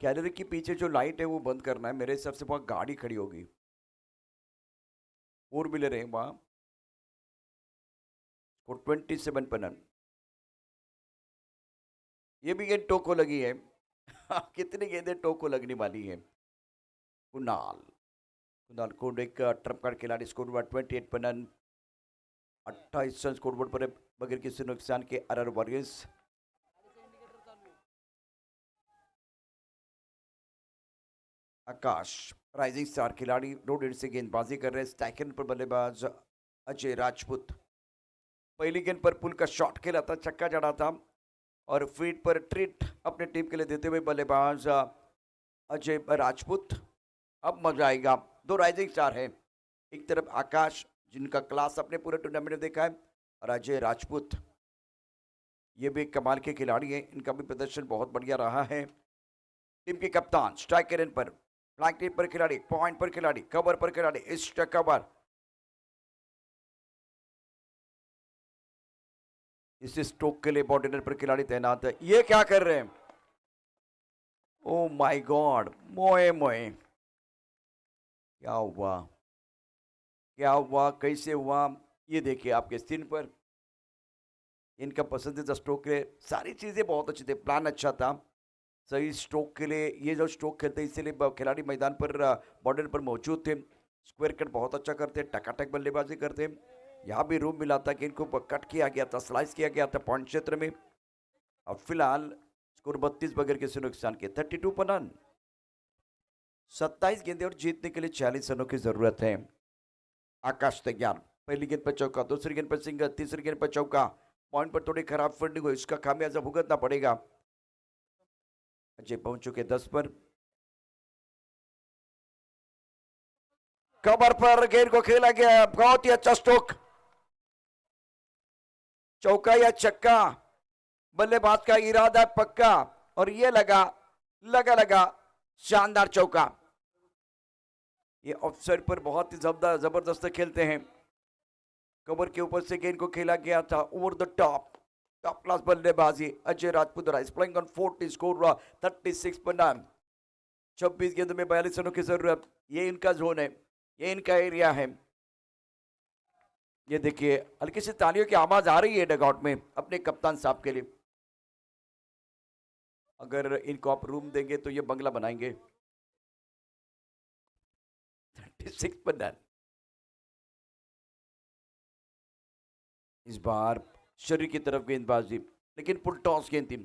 गैलरी के पीछे जो लाइट है वो बंद करना है, मेरे हिसाब से वहां गाड़ी खड़ी होगी, 4 व्हीलर है वहां। और 27 पर नन। ये भी गेंद टोको लगी है। कितनी गेंदें टोको लगने वाली है। कुणाल को एक ट्रम्प कार्ड खिलाड़ी, स्कोर हुआ 28 पर नन। 28 रन स्कोर बोर्ड पर बगैर किसी नुकसान के आरआर वॉरियर्स। आकाश राइजिंग स्टार खिलाड़ी, रोड एंड से गेंदबाजी कर रहे हैं। स्ट्राइक पर बल्लेबाज अजय राजपूत। पहली गेंद पर पुल का शॉट खेला था, छक्का जड़ा था, और फील्ड पर ट्रीट अपने टीम के लिए देते हुए बल्लेबाज अजय राजपूत। अब मजा आएगा। 2 राइजिंग स्टार है, एक तरफ आकाश जिनका क्लास अपने पूरे टूर्नामेंट में देखा है, और अजय राजपूत, ये भी कमाल के खिलाड़ी हैं, इनका भी प्रदर्शन बहुत बढ़िया रहा है। टीम के कप्तान स्ट्राइक रेंज पर, फ्लैंक टीम पर खिलाड़ी, पॉइंट पर खिलाड़ी, कवर पर खिलाड़ी, इस कवर, इस स्ट्रोक के लिए बॉर्डर पर खिलाड़ी तैनात है। ये क्या कर रहे हैं? ओ माय गॉड, मोए मोए, क्या हुआ, क्या हुआ, कैसे हुआ? ये देखिए आपके स्क्रीन पर इनका पसंदीदा स्ट्रोक है। सारी चीजें बहुत अच्छी थी, प्लान अच्छा था, सही स्ट्रोक के लिए ये जो स्ट्रोक खेलते हैं इसीलिए खिलाड़ी मैदान पर बॉर्डर पर मौजूद थे। स्क्वायर कट बहुत अच्छा करते हैं, टकाटक बल्लेबाजी करते हैं। यहाँ भी रूम मिला था कि इनको कट किया गया था, स्लाइस किया गया था पॉइंट क्षेत्र में। और फिलहाल स्कोर 32 बगैर किसी नुकसान के 32 पर रन। 27 गेंदें और जीतने के लिए 46 रनों की जरूरत है। आकाश तैयार, पहली गेंद पर चौका, दूसरी गेंद पर सिंगल, तीसरी गेंद पर चौका। पॉइंट पर थोड़ी खराब फील्डिंग हुई, इसका खामियाजा भुगतना पड़ेगा। अजय पहुंच चुके 10 पर। कवर पर गेंद को खेला गया, बहुत ही अच्छा स्ट्रोक। चौका या छक्का, बल्लेबाज का इरादा पक्का और ये लगा शानदार चौका। ये ऑफसाइड पर बहुत ही जबरदस्त खेलते हैं। कवर के ऊपर से गेंद को खेला गया था, ओवर द टॉप क्लास बल्लेबाजी Ajay Rajput is playing on 40, score 36 per run. 26 गेंदों में 42 रनों की जरूरत। ये इनका जोन है, ये इनका एरिया है। ये देखिए हल्की सी तालियों की आवाज आ रही है डगआउट में अपने कप्तान साहब के लिए। अगर इनको आप रूम देंगे तो ये बंगला बनाएंगे। 36 पर रन। इस बार शरीर की तरफ गेंदबाजी, लेकिन फुल टॉस गेंद थी,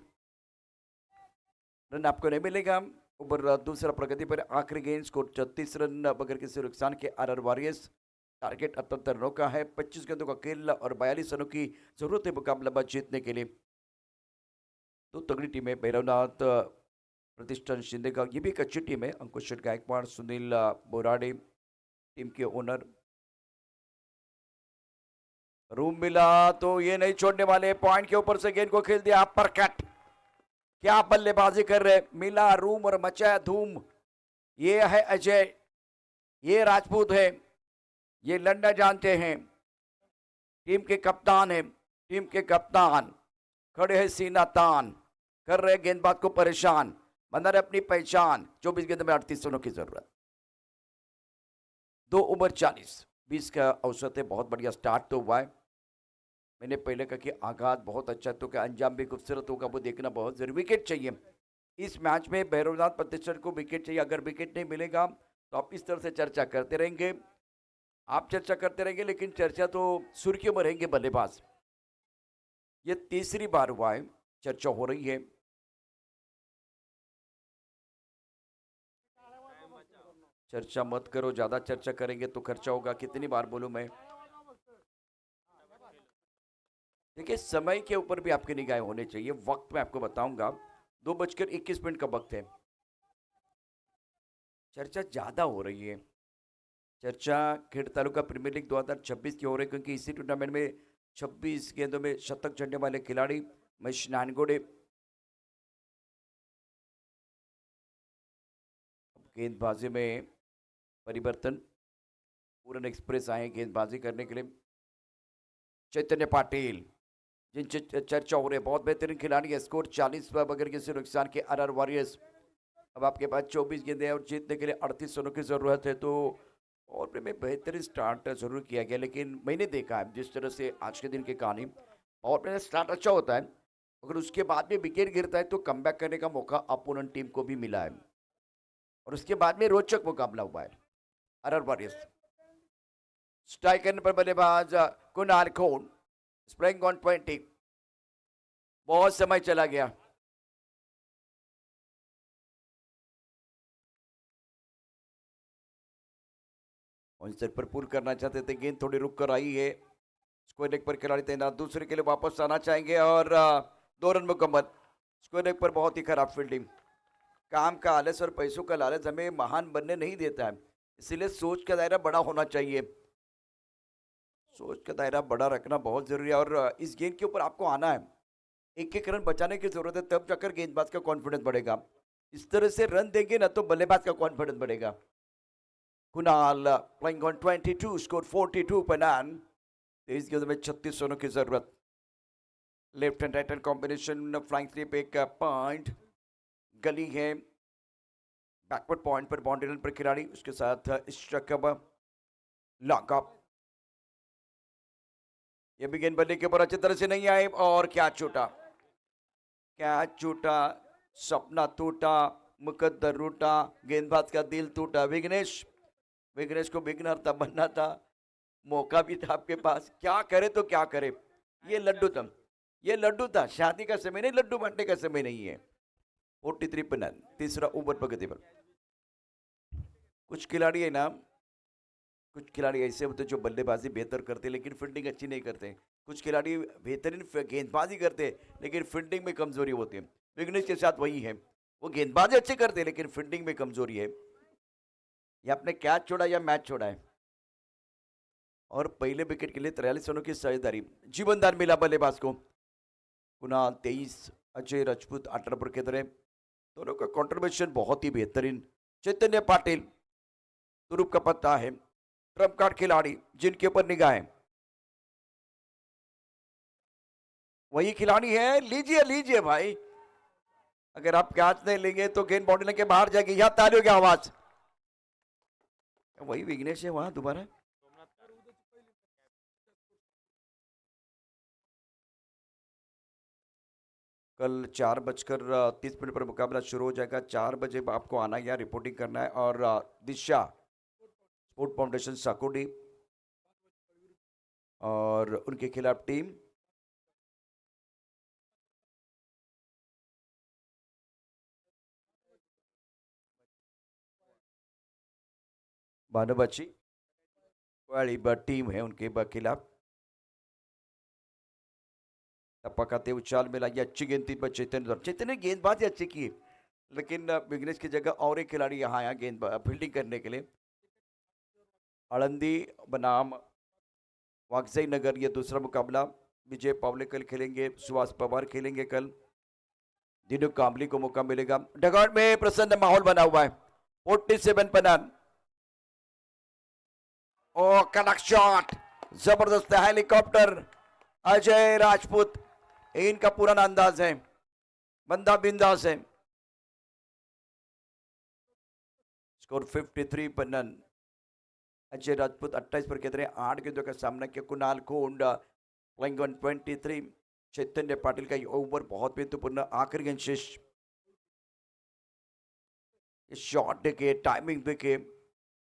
रन आपको नहीं मिलेगा। ऊपर दूसरा प्रगति पर आखिरी गेंद, स्कोर 36 रन बगैर किसी नुकसान के। आरआर वॉरियर्स टारगेट 78 रनों का है। 25 गेंदों का खेल और 42 रनों की जरूरत है मुकाबला जीतने के लिए। दो तगड़ी टीमें, भैरवनाथ प्रतिष्ठान शिंदे का, ये भी एक अच्छी टीम है। अंकुश गायकवाड़, सुनील बोराडे टीम के ओनर। रूम मिला तो ये नहीं छोड़ने वाले, पॉइंट के ऊपर से गेंद को खेल दिया अपर कट। क्या बल्लेबाजी कर रहे, मिला रूम और मचाया धूम। ये है अजय, ये राजपूत है, ये लड़ना जानते हैं, टीम के कप्तान है। टीम के कप्तान खड़े हैं सीना तान, कर रहे गेंदबाज को परेशान, बना रहे अपनी पहचान। 24 गेंद में 38 रनों की जरूरत। 2 ओवर 40, 20 का औसत है। बहुत बढ़िया स्टार्ट तो हुआ है। मैंने पहले कहा कि आगाज बहुत अच्छा, तो क्या अंजाम भी खूबसूरत होगा वो देखना बहुत जरूरी। विकेट चाहिए इस मैच में, भैरवनाथ प्रतिष्ठान को विकेट चाहिए। अगर विकेट नहीं मिलेगा तो आप इस तरह से चर्चा करते रहेंगे, आप चर्चा करते रहेंगे, लेकिन चर्चा तो सुर्खियों में रहेंगे बल्लेबाज। ये तीसरी बार हुआ है चर्चा हो रही है। चर्चा मत करो, ज्यादा चर्चा करेंगे तो खर्चा होगा। कितनी बार बोलूं मैं। देखिए समय के ऊपर भी आपकी निगाहें होने चाहिए। वक्त मैं आपको बताऊंगा, 2:21 का वक्त है। चर्चा ज्यादा हो रही है। चर्चा खेड़ तालुका प्रीमियर लीग 2026 की हो रही है, क्योंकि इसी टूर्नामेंट में 26 गेंदों में शतक जड़ने वाले खिलाड़ी महेश नानगोड़े। गेंदबाजी में परिवर्तन, पूरन एक्सप्रेस आए गेंदबाजी करने के लिए। चैतन्य पाटिल जिनसे चर्चा हो रही है, बहुत बेहतरीन खिलाड़ी है। स्कोर 40 बगैर किसी नुकसान के। आरआर वॉरियर्स, अब आपके पास 24 गेंदें और जीतने के लिए 38 रनों की जरूरत है। तो और में बेहतरीन स्टार्ट जरूर किया गया, लेकिन मैंने देखा है जिस तरह से आज के दिन की कहानी, और में स्टार्ट अच्छा होता है, अगर उसके बाद में विकेट गिरता है तो कमबैक करने का मौका अपोनेंट टीम को भी मिला है, और उसके बाद में रोचक मुकाबला हुआ है। आरआर वॉरियर्स स्ट्राइक करने पर बल्लेबाज कुणाल खोन, स्प्रिंग ऑन 20। बहुत समय चला गया। ऑनसेट पर पुल करना चाहते थे, गेंद थोड़ी रुक कर आई है। स्क्वायर लेग पर खिलाड़ी तैनात, दूसरे के लिए वापस आना चाहेंगे और 2 रन मुकम्मल। स्क्वायर लेग पर बहुत ही खराब फील्डिंग। काम का आलस और पैसों का लालच हमें महान बनने नहीं देता है, इसीलिए सोच का दायरा बड़ा होना चाहिए। सोच का दायरा बड़ा रखना बहुत जरूरी है, और इस गेंद के ऊपर आपको आना है। एक एक रन बचाने की जरूरत है, तब जाकर गेंदबाज का कॉन्फिडेंस बढ़ेगा। इस तरह से रन देंगे ना तो बल्लेबाज का कॉन्फिडेंस बढ़ेगा। कुणाल प्लेइंग ऑन 22, स्कोर 42 पर रन। इस गेंद में 36 रनों की जरूरत। Left and right hand combination, flying slip एक पॉइंट, गली है बैकवर्ड पॉइंट पर, बाउंड्री लाइन पर खिलाड़ी, उसके साथ स्ट्रकअप लॉकअप। ये भी गेंद बल्ले के ऊपर अच्छी तरह से नहीं आए, और क्या छूटा सपना टूटा, मुकद्दर रूठा, गेंदबाज का दिल टूटा। विघ्नेश को विघ्नहर्ता तब बनना था, मौका भी था आपके पास, क्या करे तो क्या करे। ये लड्डू था, शादी का समय नहीं, लड्डू बांटने का समय नहीं है। 43 पर नन, तीसरा ओवर प्रगति पर। कुछ खिलाड़ी है ना, कुछ खिलाड़ी ऐसे होते जो बल्लेबाजी बेहतर करते लेकिन फील्डिंग अच्छी नहीं करते। कुछ खिलाड़ी बेहतरीन गेंदबाजी करते लेकिन फील्डिंग में कमजोरी होती है। विघ्नेश के साथ वही है, वो गेंदबाजी अच्छी करते लेकिन फील्डिंग में कमजोरी है। या आपने कैच छोड़ा या मैच छोड़ा है। और पहले विकेट के लिए 43 रनों की साझेदारी, जीवनदान मिला बल्लेबाज को। कुणाल 23, अजय राजपूत 18 पर खेल रहे। दोनों का कंट्रीब्यूशन बहुत ही बेहतरीन। चैतन्य पाटिल तुरुप का पत्ता है, ट्रम्प कार्ड खिलाड़ी जिनके ऊपर निगाह है, वही खिलाड़ी है। लीजिए भाई, अगर आप कैच नहीं लेंगे तो गेंद बाउंड्री के बाहर जाएगी। यह तालियों की आवाज, वही विघ्नेश है वहां दोबारा। कल 4:30 पर मुकाबला शुरू हो जाएगा। 4 बजे आपको आना है, यहाँ रिपोर्टिंग करना है। और दिशा स्पोर्ट फाउंडेशन साकोडी और उनके खिलाफ टीम भानुबच्ची वाली टीम है, उनके खिलाफ टपकाते उछाल मिला। ये अच्छी गेंद थी पर चैतन्य गेंदबाजी अच्छी की, लेकिन विघ्नेश की जगह और एक खिलाड़ी यहाँ आया गेंद फील्डिंग करने के लिए। आळंदी बनाम वागजई नगर, ये दूसरा मुकाबला। विजय पावले कल खेलेंगे, सुहास पवार खेलेंगे कल। दिनू कांबली को मौका मिलेगा। डगआउट में प्रसन्न माहौल बना हुआ है। 47 पर रन। ओ कनक शॉट, जबरदस्त हेलीकॉप्टर। अजय राजपूत, इनका पुराना अंदाज है, बंदा बिंदास है। स्कोर 53 पर रन। अजय राजपूत 28 पर खेल रहे हैं। 8 गेंदों का सामना किया। कुणाल खोंड प्लेइंग ऑन 23। चैतन्य पाटिल का ये ओवर बहुत महत्वपूर्ण, आखिरी गेंद शेष। शॉट देखे, टाइमिंग देखे,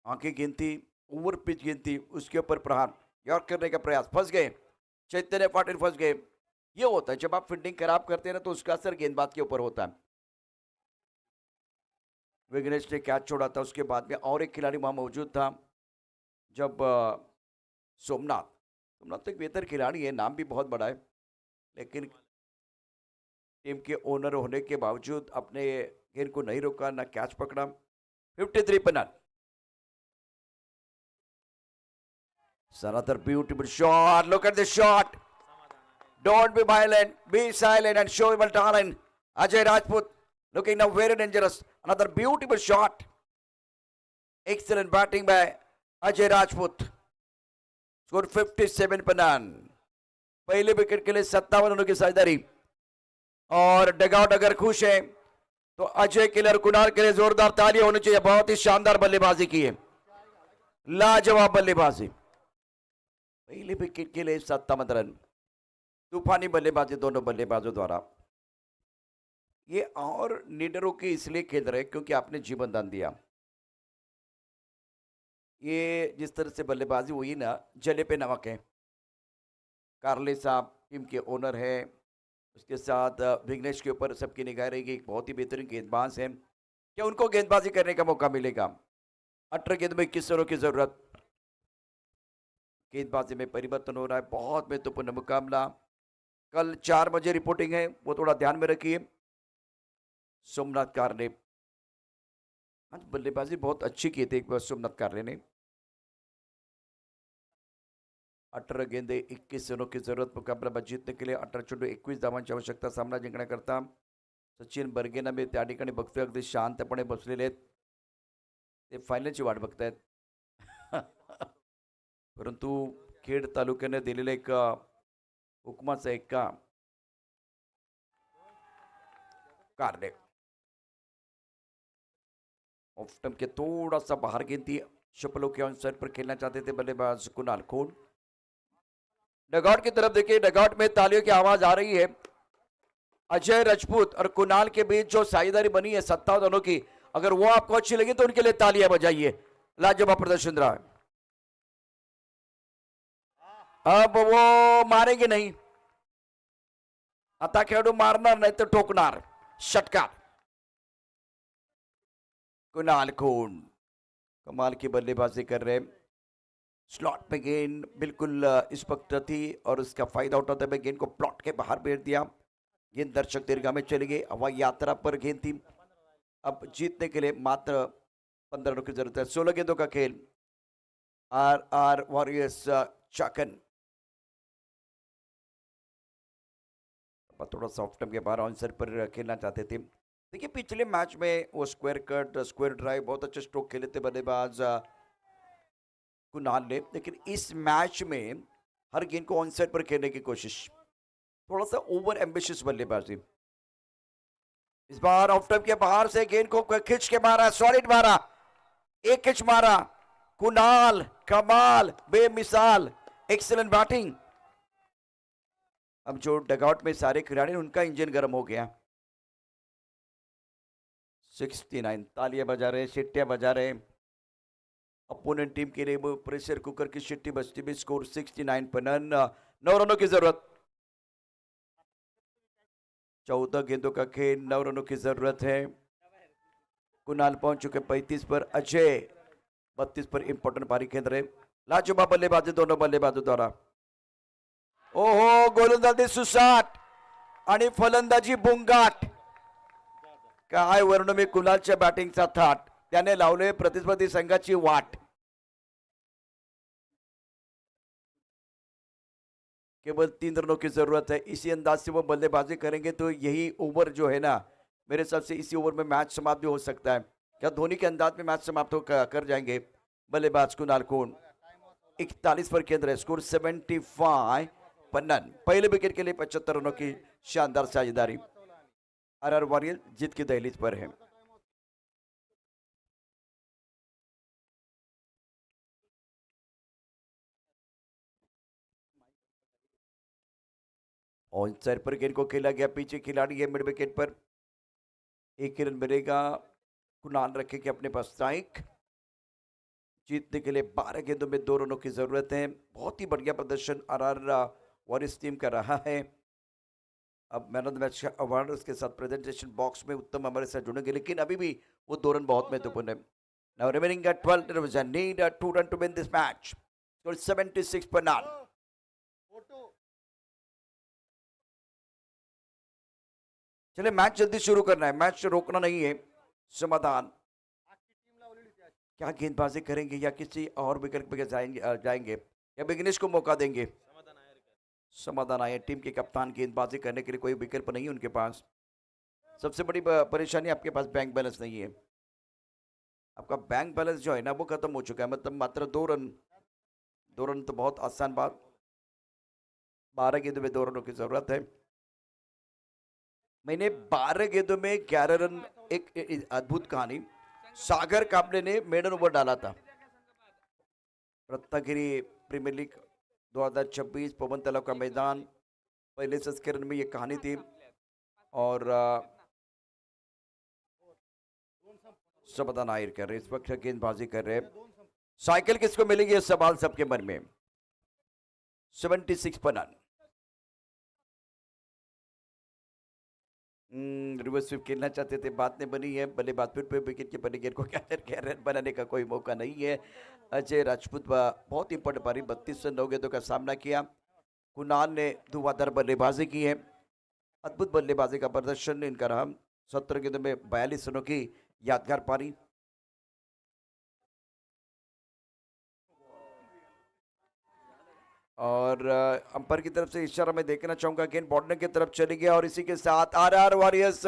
आंखें गेंद थी, ओवर पिच गेंद थी, उसके ऊपर प्रहार यॉर्क करने का प्रयास, फंस गए चैतन्य पाटिल, फंस गए। ये होता है जब आप फील्डिंग खराब करते हैं ना, तो उसका असर गेंदबाज के ऊपर होता है। विघ्नेश ने कैच छोड़ा था, उसके बाद में और एक खिलाड़ी वहां मौजूद था। जब सोमनाथ तो एक बेहतर खिलाड़ी है, नाम भी बहुत बड़ा है, लेकिन टीम के ओनर होने के बावजूद अपने गेंद को नहीं रोका, ना कैच पकड़ा। 53 पर run. Another beautiful shot. Look at the shot. Don't be violent. Be silent and show your talent. Ajay Rajput looking now very dangerous. Another beautiful shot. Excellent batting by Ajay Rajput. Scored 57 per run. पहले wicket के लिए 57 रनों की साझेदारी। और dugout अगर खुश है तो अजय के लिए और कुणाल के लिए जोरदार तालियां होनी चाहिए। बहुत ही शानदार बल्लेबाजी की है, लाजवाब बल्लेबाजी। पहले विकेट के लिए 57 रन। तूफानी बल्लेबाजी दोनों बल्लेबाजों द्वारा। ये और निडरों के इसलिए खेल रहे क्योंकि आपने जीवन दान दिया। ये जिस तरह से बल्लेबाजी हुई ना, जले पे नमक है। कार्ले साहब टीम के ओनर है, उसके साथ विघ्नेश के ऊपर सबकी निगाह रहेगी। एक बहुत ही बेहतरीन गेंदबाज है, क्या उनको गेंदबाजी करने का मौका मिलेगा? 18 गेंद में 21 रनों की जरूरत। गेंदबाजी में परिवर्तन हो रहा है, बहुत महत्वपूर्ण मुकाबला। कल 4 बजे रिपोर्टिंग है, वो थोड़ा ध्यान में रखिए। सोमनाथ कारले आज बल्लेबाजी बहुत अच्छी की थी सोमनाथ कारले ने। 18 गेंदे 21 रनों की जरूरत मुकाबला जीतने के लिए। 18 चेंडू 21 धावांची आवश्यकता सामना जिंकण्याकरता। सचिन बर्गेनामे त्या ठिकाणी बघतोय अगदी शांतपणे बसलेले आहेत, ते फायनलची वाट बघतायत। परंतु खेड तालुक्याने दिलेला एक हुकमाचा एक कारले ऑफ स्टंप के थोड़ा सा बाहर गेंदी, शपलों के ऑन साइड पर खेलना चाहते थे बल्लेबाज कुणाल खोंड। डगआउट की तरफ देखिए, डगआउट में तालियों की आवाज आ रही है। अजय राजपूत और कुणाल के बीच जो साझेदारी बनी है सत्ता दोनों की, अगर वो आपको अच्छी लगी तो उनके लिए तालियां बजाइए। लाजवाब प्रदर्शन रहा है। अब वो मारेंगे नहीं, आता खेळाडू मारणार नाही तर ठोकणार। षटकार कुणाल खून कमाल की बल्लेबाजी कर रहे हैं। स्लॉट में गेंद बिल्कुल इस वक्त थी और उसका फायदा उठाते हुए गेंद को प्लॉट के बाहर भेज दिया। गेंद दर्शक दीर्घा में चली गई। हवाई यात्रा पर गेंद थी। अब जीतने के लिए मात्र 15 रनों की जरूरत है। 16 गेंदों का खेल। आर वॉरियर्स चाकन थोड़ा सॉफ्ट टर्म के बाहर आंसर पर खेलना चाहते थे। देखिए पिछले मैच में वो स्क्वायर कट स्क्वायर ड्राइव बहुत अच्छे स्ट्रोक खेले थे बल्लेबाज कुणाल ने, लेकिन इस मैच में हर गेंद को ऑनसाइड पर खेलने की कोशिश, थोड़ा सा ओवर एम्बिशियस बल्लेबाजी। इस बार ऑफ टर्म के बाहर से गेंद को खिंच के मारा, सॉलिड मारा, एक खिंच मारा। कुणाल कमाल बेमिसाल एक्सीलेंट बैटिंग। अब जो डगआउट में सारे खिलाड़ी उनका इंजन गर्म हो गया। 69 तालियां बजा रहे, सिट्टियां बजा रहे। अपोनेंट टीम के लिए वो प्रेशर कुकर की सिट्टी बजती भी। स्कोर 69 पर 9 रनों की जरूरत। 14 गेंदों का खेल, 9 रनों की जरूरत है। कुणाल पहुंच चुके 35 पर, अजय 32 पर इंपॉर्टेंट पारी खेल रहे। लाजवाब बल्लेबाजी दोनों बल्लेबाजों द्वारा। ओहो गोलंदाजी सुसाट आणि फलंदाजी बुंगाट। काय वर्णन मी कुणालच्या बॅटिंगचा थाट, त्याने लावले प्रतिस्पर्धी संघाची वाट। केवल 3 रनों की जरूरत है। इसी अंदाज से वो बल्लेबाजी करेंगे तो यही ओवर जो है ना, मेरे हिसाब से इसी ओवर में मैच समाप्त भी हो सकता है। क्या धोनी के अंदाज में मैच समाप्त हो कर जाएंगे बल्लेबाज कुणाल खून। 41 पर केंद्र है। स्कोर 75 पर नन। पहले विकेट के लिए 75 रनों की शानदार साझेदारी। आर वॉरियर जीत की दहलीज पर है। ऑन साइड पर गेंद को खेला गया। पीछे खिलाड़ी है मिड विकेट पर। एक रन मिलेगा। कुणाल रखेंगे अपने पास स्ट्राइक। जीतने के लिए 12 गेंदों में 2 रनों की जरूरत है। बहुत ही बढ़िया प्रदर्शन आर वॉरियर्स टीम का रहा है। अब man of the match award उसके साथ प्रेजेंटेशन बॉक्स में उत्तम हमारे साथ जुड़ेंगे, लेकिन अभी भी वो 2 रन बहुत महत्वपूर्ण है। Now remaining at 12 there was a need 2 run to win this match. Score 76 पर नन। चले मैच जल्दी शुरू करना है, मैच रोकना नहीं है। समाधान क्या गेंदबाजी करेंगे या किसी और विकेट पे जाएंगे या बिगनेश को मौका देंगे। समाधान आए टीम के कप्तान गेंदबाजी करने के लिए कोई विकल्प नहीं उनके पास। सबसे बड़ी परेशानी आपके पास बैंक बैलेंस नहीं है। आपका बैंक बैलेंस जो है ना वो खत्म हो चुका है। मतलब मात्र 2 रन। 2 रन तो बहुत आसान बात। 12 गेंदों में 2 रनों की जरूरत है। मैंने 12 गेंदों में 11 रन, एक अद्भुत कहानी। सागर काबले ने मेडन ओवर डाला था। रत्नागिरी प्रीमियर लीग 2026 पवन तलाव का मैदान, पहले संस्करण में ये कहानी थी। और समाधान आयर कर रहे इस वक्त गेंदबाजी कर रहे। साइकिल किसको मिलेगी ये सवाल सबके मन में। 76 पर नन। रिवर्स स्वीप खेलना चाहते थे, बात नहीं बनी है। बल्लेबाज फिर पे विकेट के पहले गेंद को कैचर किया, रन बनाने का कोई मौका नहीं है। अजय राजपूत बहुत इंपॉर्टेंट पारी 32 रन 9 गेंदों का सामना किया। कुणाल ने धुआंधार बल्लेबाजी की है। अद्भुत बल्लेबाजी का प्रदर्शन इनका रहा। 17 गेंदों में 42 रनों की यादगार पारी। और अंपायर की तरफ से इशारा मैं देखना चाहूंगा। गेंद बॉर्डर की तरफ चली गया और इसी के साथ आर वॉरियर्स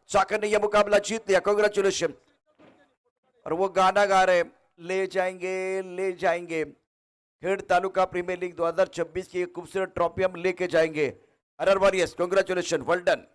चाकर ने यह मुकाबला जीत लिया। कांग्रेचुलेशन। और वो गाना गा रहे, ले जाएंगे ले जाएंगे। खेड़ तालुका प्रीमियर लीग 2026 की खूबसूरत ट्रॉफी हम लेके जाएंगे। आर वॉरियर्स कांग्रेचुलेशन, वेल डन।